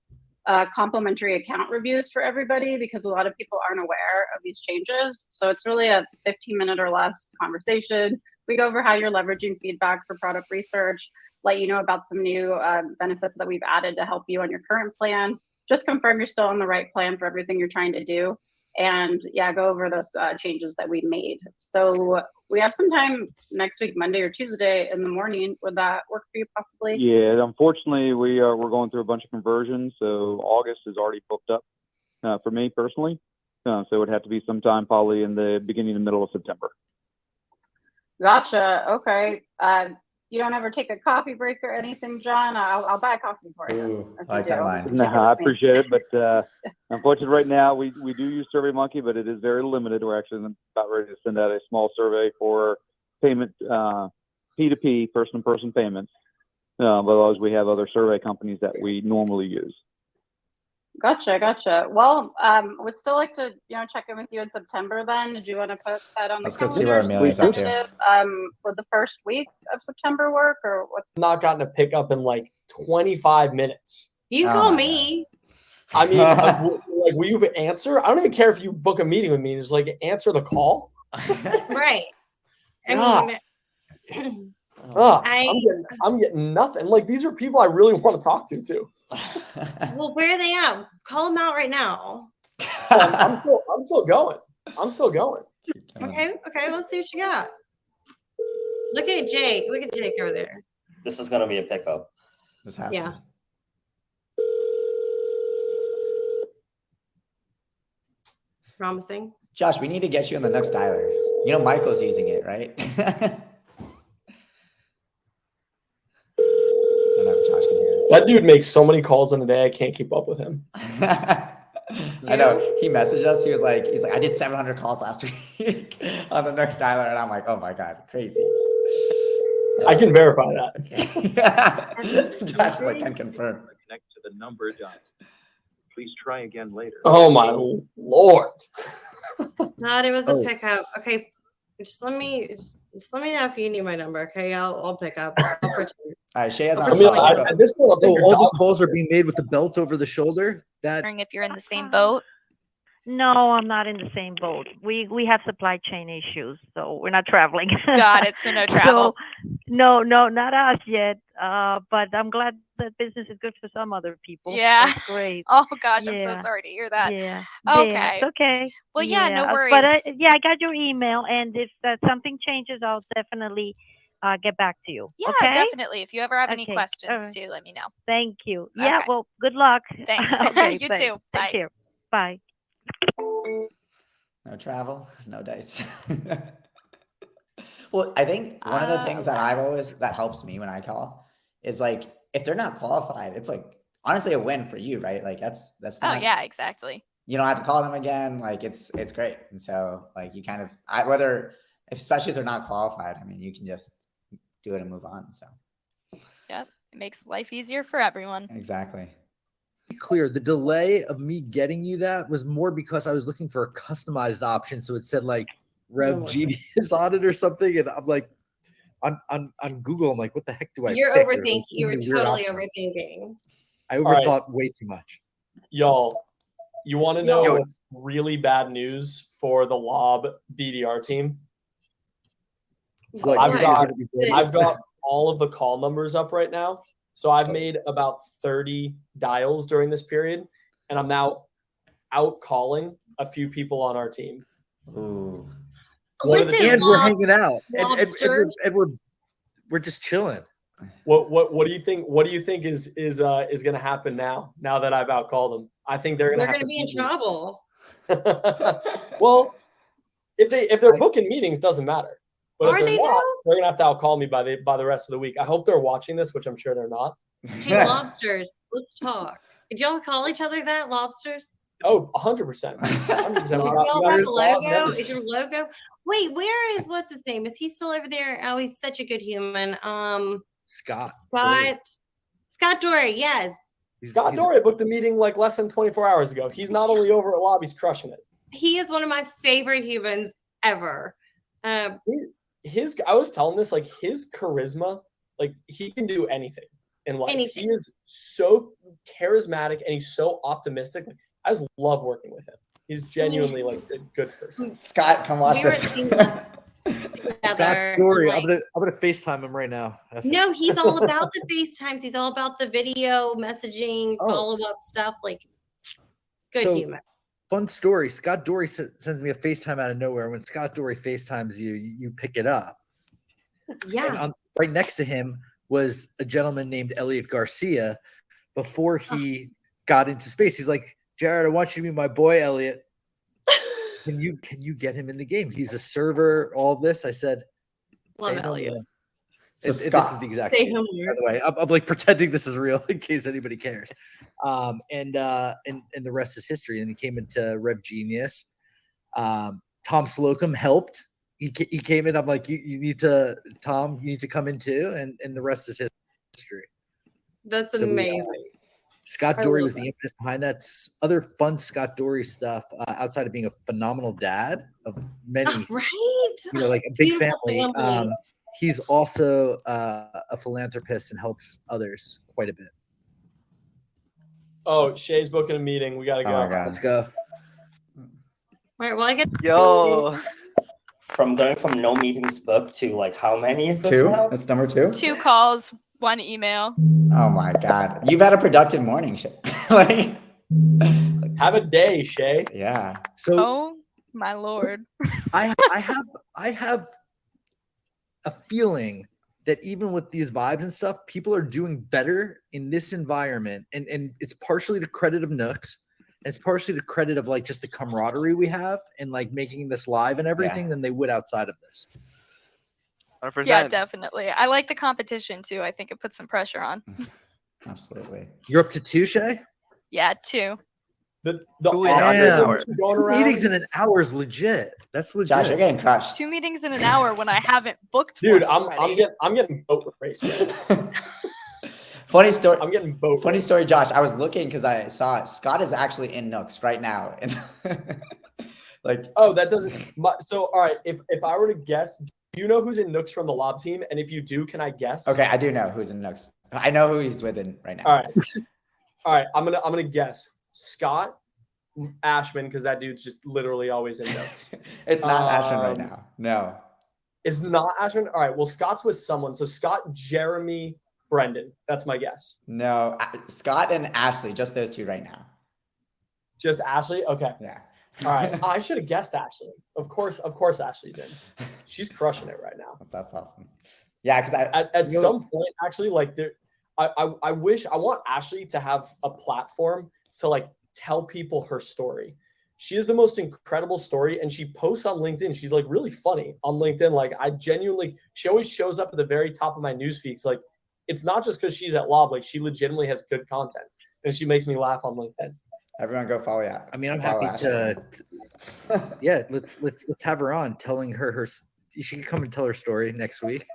complimentary account reviews for everybody because a lot of people aren't aware of these changes. So it's really a 15-minute or less conversation. We go over how you're leveraging feedback for product research, let you know about some new benefits that we've added to help you on your current plan. Just confirm you're still on the right plan for everything you're trying to do. And yeah, go over those changes that we made. So we have some time next week, Monday or Tuesday in the morning. Would that work for you possibly? Yeah, unfortunately, we're going through a bunch of conversions, so August is already booked up for me personally. So it would have to be sometime probably in the beginning and middle of September. Gotcha. Okay. You don't ever take a coffee break or anything, John? I'll buy a coffee for you. Ooh, I like that line. No, I appreciate it, but unfortunately, right now we do use SurveyMonkey, but it is very limited. We're actually about ready to send out a small survey for payment, P2P, person-to-person payments. But otherwise, we have other survey companies that we normally use. Gotcha. Well, would still like to, check in with you in September then. Did you want to put that on the Let's go calendar? see where Amelia's up to. Would the first week of September work or what's Not gotten a pickup in like 25 minutes. You Oh call my me. I mean, like, will you answer? I don't even care if you book a meeting with me. Just like answer the call. Right. I God. mean, I'm getting nothing. Like, these are people I really want to talk to too. well, where are they at? Call them out right now. I'm still going. Okay, let's see what you got. Look at Jake over there. This is gonna be a pickup. This has Yeah. to. Promising. Josh, we need to get you in the next dialer. You know Michael's using it, right? I don't know if Josh can hear us. That dude makes so many calls in a day. I can't keep up with him. I know. He messaged us. He's like, I did 700 calls last week on the next dialer, and I'm like, oh my god, crazy. I can verify that. Josh is like, can confirm. Connect to the number dialed. Please try again later. Oh my lord. God, it was a pickup. Okay, just let me know if you need my number. Okay, I'll pick up. I'll pretend. All right, Shea has all the calls are being made with the belt over the shoulder. That If you're in the same boat. No, I'm not in the same boat. We have supply chain issues, so we're not traveling. Got it. So no travel. So, no, not us yet. But I'm glad that business is good for some other people. Yeah. That's great. Oh gosh, I'm so Yeah. sorry to hear that. Yeah. Okay. Yeah, it's okay. Well, yeah, no worries. But I got your email, and if something changes, I'll definitely get back to you. Yeah, okay? definitely. If you ever have any Okay. questions, All right. too, let me know. Thank you. Yeah. Okay. Well, good luck. Thanks. Okay, You thanks. too. Bye. Take care. Bye. No travel, no dice. Well, I think one of the things that that helps me when I call is like, if they're not qualified, it's like honestly a win for you, right? Like that's Oh not, yeah, exactly. you don't have to call them again. Like it's great. And so like you kind of, especially if they're not qualified, I mean, you can just do it and move on. So Yep. It makes life easier for everyone. exactly. clear, the delay of me getting you that was more because I was looking for a customized option. So it said like Rev Genius on it or something. And I'm like, on Google, I'm like, what the heck do I You're pick? overthinking. You were There's so many weird totally options. overthinking. I overthought way too much. Y'all, you want to know what's really bad news for the Lob BDR team? I've got all of the call numbers up right now. So I've made about 30 dials during this period, and I'm now out calling a few people on our team. Ooh. And we're hanging out. And we're just chilling. What do you think? What do you think is going to happen now? Now that I've outcalled them, I think they're going to be in trouble. Well, if they're booking meetings, doesn't matter. But if they're not, they're going to have to outcall me by the rest of the week. I hope they're watching this, which I'm sure they're not. Hey, lobsters, let's talk. Did y'all call each other that, lobsters? Oh, 100%. 100%. Y'all have a logo? Is your logo? Wait, where is what's his name? Is he still over there? Oh, he's such a good human. Scott Dory, yes. Scott Dory booked a meeting like less than 24 hours ago. He's not only over at Lobby's crushing it. He is one of my favorite humans ever. I was telling this, like, his charisma, like, he can do anything in life. Anything. He is so charismatic and he's so optimistic. Like, I just love working with him. He's genuinely like a good person. Scott, come watch this. Scott Dory, I'm gonna FaceTime him right now. No, he's all about the FaceTimes. He's all about the video messaging, follow-up stuff. Like, good humor. Fun story. Scott Dory sends me a FaceTime out of nowhere. When Scott Dory FaceTimes you, you pick it up. Yeah. And right next to him was a gentleman named Elliot Garcia. Before he got into space, he's like, Jared, I want you to be my boy, Elliot. Can you get him in the game? He's a server, all this. I said, love Elliot. This is the exact thing, by the way. I'm like pretending this is real in case anybody cares. And the rest is history. And he came into Rev Genius. Tom Slocum helped. He came in. I'm like, you need to come in too. And the rest is history. That's amazing. Scott Dory was the impetus behind that. Other fun Scott Dory stuff outside of being a phenomenal dad of many, like a big family. He's also a philanthropist and helps others quite a bit. Oh, Shea's booking a meeting. We gotta go. Oh my God. Let's go. All right, well, I get from going from no meetings booked to like how many is this 2? now? That's number 2. 2 calls, 1 email. Oh my God. You've had a productive morning, Shea. like, have a day, Shea. Yeah. So oh my Lord. I have a feeling that even with these vibes and stuff, people are doing better in this environment. And it's partially the credit of Nooks. And it's partially the credit of like just the camaraderie we have and like making this live and everything than they would outside of this. 100%. Yeah, definitely. I like the competition too. I think it puts some pressure on. Absolutely. You're up to 2, Shea? Yeah, 2. The meetings in an hour is legit. That's legit. Josh, you're getting crushed. 2 meetings in an hour when I haven't booked Dude, one already. I'm getting boat race. Funny story. I'm getting both. Funny story, Josh. I was looking because I saw Scott is actually in Nooks right now. And like, oh, that doesn't. So, all right. If I were to guess, do you know who's in Nooks from the Lob team? And if you do, can I guess? Okay, I do know who's in Nooks. I know who he's with in right now. All right. All right. I'm gonna guess Scott Ashman because that dude's just literally always in Nooks. It's not Ashman right now. No. It's not Ashman. All right. Well, Scott's with someone. So Scott, Jeremy, Brendan. That's my guess. No, Scott and Ashley, just those 2 right now. Just Ashley? Okay. Yeah. All right. I should have guessed Ashley. Of course, Ashley's in. She's crushing it right now. That's awesome. Yeah, because at some point, actually, like I want Ashley to have a platform to like tell people her story. She has the most incredible story and she posts on LinkedIn. She's like really funny on LinkedIn. Like I genuinely, she always shows up at the very top of my news feeds. Like it's not just because she's at Lob, like she legitimately has good content and she makes me laugh on LinkedIn. Everyone go follow that. I mean, I'm happy to yeah, let's have her on telling her she can come and tell her story next week.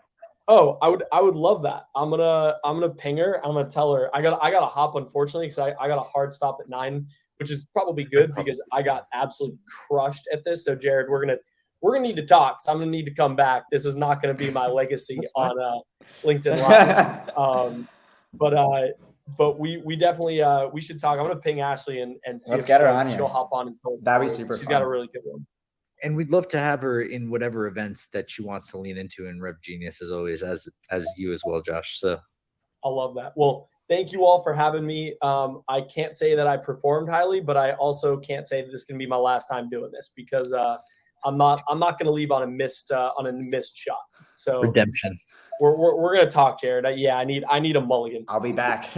Oh, I would love that. I'm gonna ping her. I'm gonna tell her I gotta hop unfortunately because I got a hard stop at 9, which is probably good because I got absolutely crushed at this. So Jared, we're gonna need to talk. So I'm gonna need to come back. This is not gonna be my legacy on LinkedIn Live. But we definitely we should talk. I'm gonna ping Ashley and see Let's if get her on she'll here. hop on and tell. That'd be super She's fun. got a really good one. And we'd love to have her in whatever events that she wants to lean into in Rev Genius as always, as you as well, Josh. So I love that. Well, thank you all for having me. I can't say that I performed highly, but I also can't say that this is gonna be my last time doing this because I'm not gonna leave on a missed shot. So redemption. We're gonna talk, Jared. I need a mulligan. I'll be back.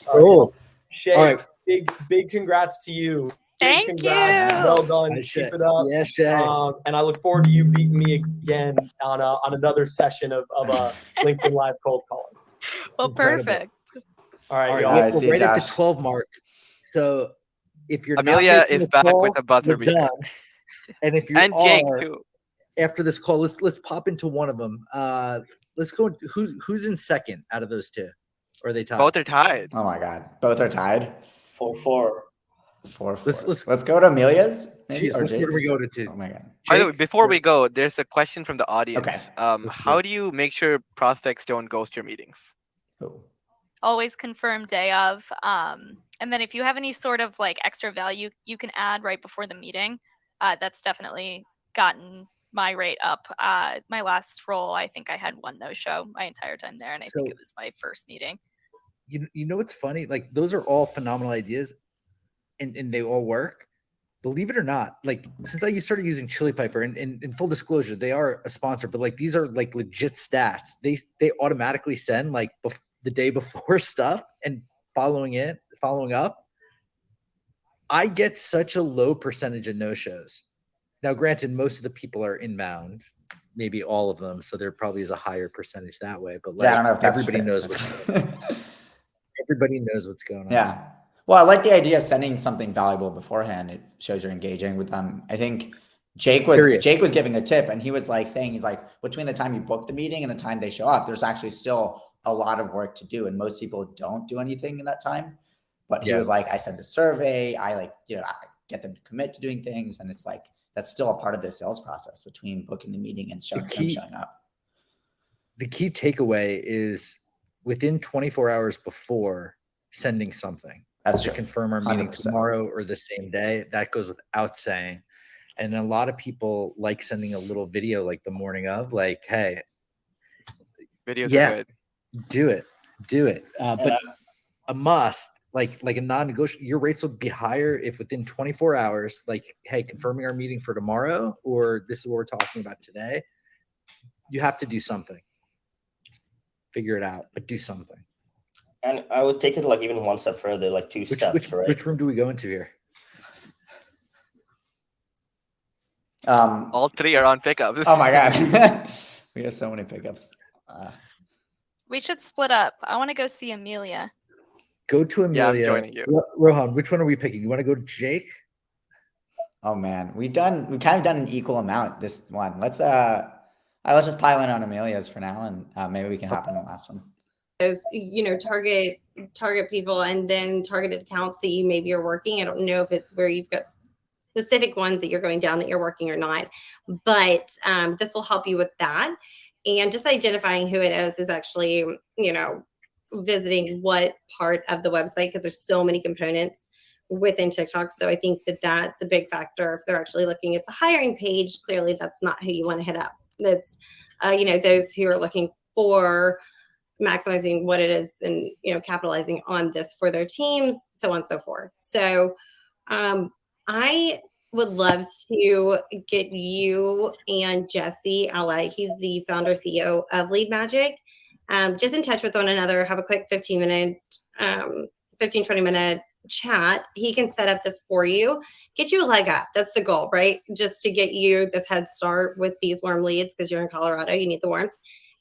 Cool. Shea, All right. big congrats to you. Thank Congrats. you. Well done. Nice Keep shit. it up. Yeah, Shea. And I look forward to you beating me again on another session of LinkedIn Live cold calling. Well, Incredible. perfect. All right, All y'all. right, see We're you, right at Josh. the 12 mark. So if you're Amelia not making is the back call, with a buzzer we're beater. done. And if you And Jake are, too. after this call, let's pop into one of them. let's go. Who's in second out of those two? Or are they tied? Both are tied. Oh my God, both are tied. 4-4. 4-4. Let's go to Amelia's maybe, Jeez, or which one do we Jake's. go to? Oh my God. By the way, before we go, there's a question from the audience. Okay. How do you make sure prospects don't ghost your meetings? Always confirm day of. And then if you have any sort of like extra value you can add right before the meeting, that's definitely gotten my rate up. My last role, I think I had one no-show my entire time there, and I think So- it was my first meeting. You know what's funny? Like those are all phenomenal ideas, and they all work. Believe it or not, like since I started using Chili Piper, and in full disclosure, they are a sponsor, but like these are like legit stats. They automatically send like the day before stuff and following up. I get such a low percentage of no-shows. Now, granted, most of the people are inbound, maybe all of them, so there probably is a higher percentage that way. But like, Yeah, I don't know if that's everybody fair, knows but- what's going on. Everybody knows what's going on. Yeah. Well, I like the idea of sending something valuable beforehand. It shows you're engaging with them. I think Jake was giving a tip, and he was like saying, he's like, between the time you book the meeting and the time they show up, there's actually still a lot of work to do. And most people don't do anything in that time. But he was like, I send a survey, I get them to commit to doing things. And it's like, that's still a part of the sales process between booking the meeting and showing up. The key takeaway is within 24 hours before sending something. That's to true. confirm our meeting 100%. tomorrow or the same day. That goes without saying. And a lot of people like sending a little video like the morning of, like, hey, Videos are good. Do it. But a must, like a non-negotiable, your rates will be higher if within 24 hours, like, hey, confirming our meeting for tomorrow, or this is what we're talking about today. You have to do something. Figure it out, but do something. And I would take it like even one step further, like two steps, right? Which room do we go into here? All three are on pickups. Oh my God. We have so many pickups. We should split up. I want to go see Amelia. Go to Amelia. I'm joining you. Rohan, which one are we picking? You want to go to Jake? Oh man, we've kind of done an equal amount this one. Let's just pile in on Amelia's for now, and maybe we can hop on the last one. Is target people and then targeted accounts that you maybe are working. I don't know if it's where you've got specific ones that you're going down that you're working or not, but this will help you with that. And just identifying who it is actually, visiting what part of the website, because there's so many components within TikTok. So I think that's a big factor. If they're actually looking at the hiring page, clearly that's not who you want to hit up. That's, those who are looking for maximizing what it is and, capitalizing on this for their teams, so on and so forth. So I would love to get you and Jesse Ally, he's the founder CEO of Lead Magic, just in touch with one another, have a quick 15, 20 minute chat. He can set up this for you, get you a leg up. That's the goal, right? Just to get you this head start with these warm leads, because you're in Colorado, you need the warmth.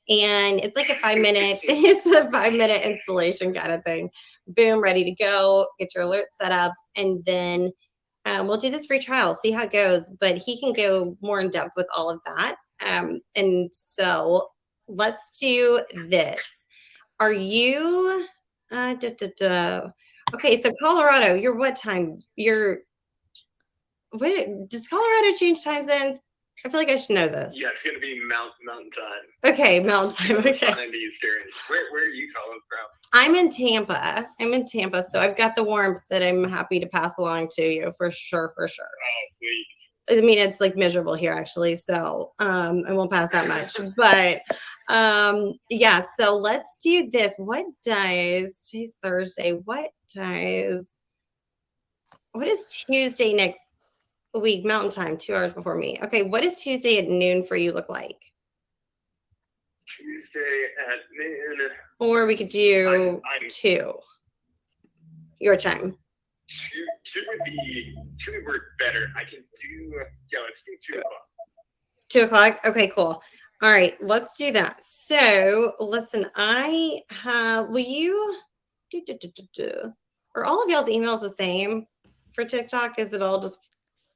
And it's like a 5-minute installation kind of thing. Boom, ready to go, get your alert set up. And then we'll do this free trial, see how it goes, but he can go more in depth with all of that. And so let's do this. Are you, okay, so Colorado, you're what time? Does Colorado change time zones? I feel like I should know this. Yeah, it's gonna be mountain time. Okay, mountain time. Okay. Time Eastern. Where are you calling from? I'm in Tampa, so I've got the warmth that I'm happy to pass along to you for sure. Oh, please. I mean, it's like miserable here actually, so I won't pass that much. But yeah, so let's do this. Today's Thursday. What is Tuesday next week, Mountain Time, 2 hours before me? Okay, what does Tuesday at noon for you look like? Tuesday at noon. Or we could do 2 your time. Two would work better. I can do, let's do 2 o'clock. 2 o'clock? Okay, cool. All right, let's do that. So listen, will you, are all of y'all's emails the same for TikTok? Is it all just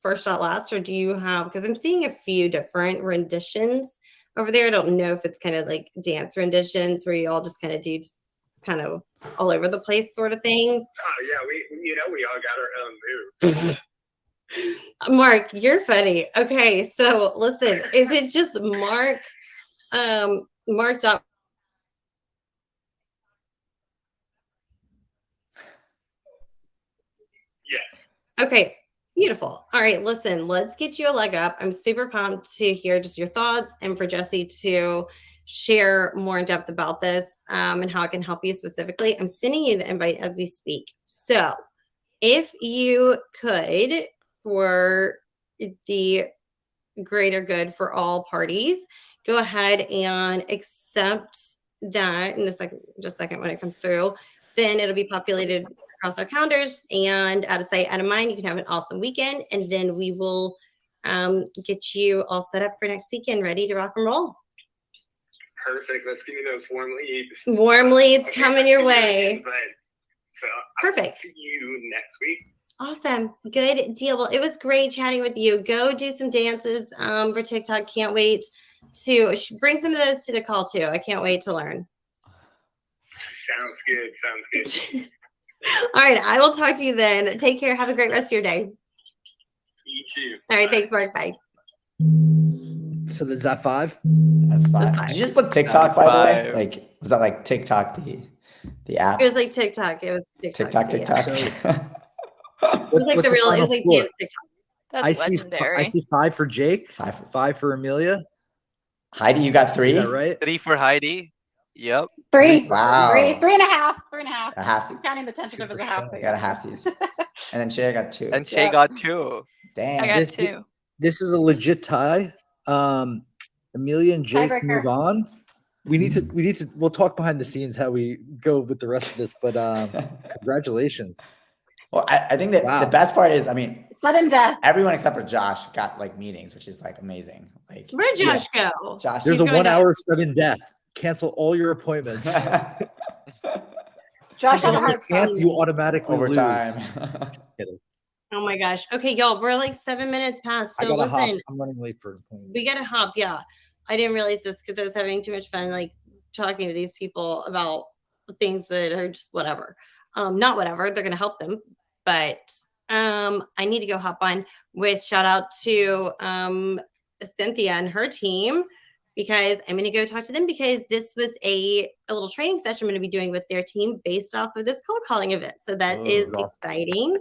first dot last, or do you have, because I'm seeing a few different renditions over there. I don't know if it's kind of like dance renditions where you all just kind of do kind of all over the place sort of things. Oh yeah, we all got our own moves. Mark, you're funny. Okay, so listen, is it just Mark? Mark. Yes. Okay, beautiful. All right, listen, let's get you a leg up. I'm super pumped to hear just your thoughts and for Jesse to share more in depth about this and how it can help you specifically. I'm sending you the invite as we speak. So if you could, for the greater good for all parties, go ahead and accept that in just a second when it comes through. Then it'll be populated across our calendars, and out of sight, out of mind. You can have an awesome weekend, and then we will get you all set up for next weekend, ready to rock and roll. Perfect. Let's give me those warm leads. Warm leads coming your way. So Perfect. I'll see you next week. Awesome. Good deal. Well, it was great chatting with you. Go do some dances for TikTok. Can't wait to bring some of those to the call too. I can't wait to learn. Sounds good. Sounds good. All right. I will talk to you then. Take care. Have a great rest of your day. You too. All right. Thanks, Mark. Bye. So is that 5? That's 5. That's 5. Did you just put TikTok, by the way? Like, was that like TikTok, the app? It was like TikTok. It was TikTok. TikTok. It was like the real. It was like dance TikTok. That's legendary. I see 5 for Jake. 5 for Amelia. Heidi, you got 3? Is that right? 3 for Heidi. Yep. 3. Wow. 3.5. 3.5. A half. I'm counting the tentative as a half. I got a halfsies. And then Shea got 2. And Shea got 2. Damn. I got 2. This is a legit tie. Amelia and Jake Tiebreaker. move on. We need to. We'll talk behind the scenes how we go with the rest of this. But congratulations. Well, I think that the best part is, I mean, sudden death. Everyone except for Josh got like meetings, which is like amazing. Like, where'd Josh go? Josh, There's a 1 hour sudden death. Cancel all your appointments. Josh had a hard can't. start. You automatically overtime. lose. Just kidding. Oh my gosh. Okay, y'all, we're like 7 minutes past. I So gotta hop. listen, I'm running late for an appointment. we gotta hop. Yeah, I didn't realize this because I was having too much fun, like talking to these people about things that are just whatever. Not whatever. They're gonna help them, but I need to go hop on with shout out to Cynthia and her team because I'm gonna go talk to them because this was a little training session I'm gonna be doing with their team based off of this cold calling event. So that is exciting.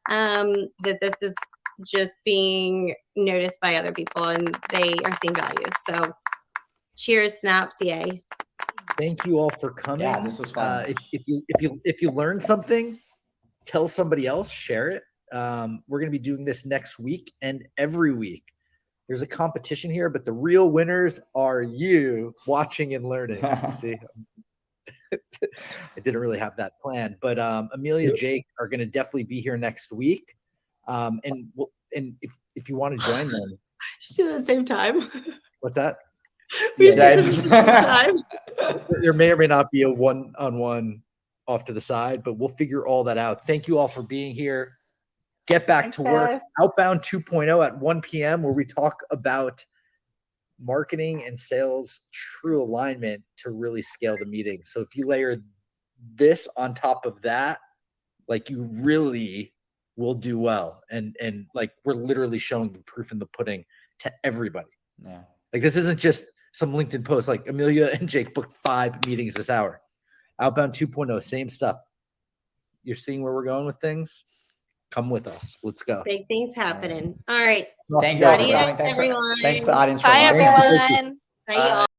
That this is just being noticed by other people and they are seeing value. So cheers, Snap, CA. Thank you all for coming. Yeah, this was fun. If you learned something, tell somebody else, share it. We're going to be doing this next week and every week. There's a competition here, but the real winners are you watching and learning. See, I didn't really have that planned, but Amelia and Jake are going to definitely be here next week. And if you want to join them, At the same time. what's that? We should do this at the same time. There may or may not be a one-on-one off to the side, but we'll figure all that out. Thank you all for being here. Get back to work. guys. Outbound 2.0 at 1 p.m. where we talk about marketing and sales true alignment to really scale the meeting. So if you layer this on top of that, like you really will do well. And like we're literally showing the proof in the pudding to everybody. Yeah. Like this isn't just some LinkedIn post. Like Amelia and Jake booked 5 meetings this hour. Outbound 2.0, same stuff. You're seeing where we're going with things? Come with us. Let's go. Big things happening. All right. Thank you all for Adios, coming. Thanks everyone. to the audience for Bye, watching. everyone. Bye, y'all.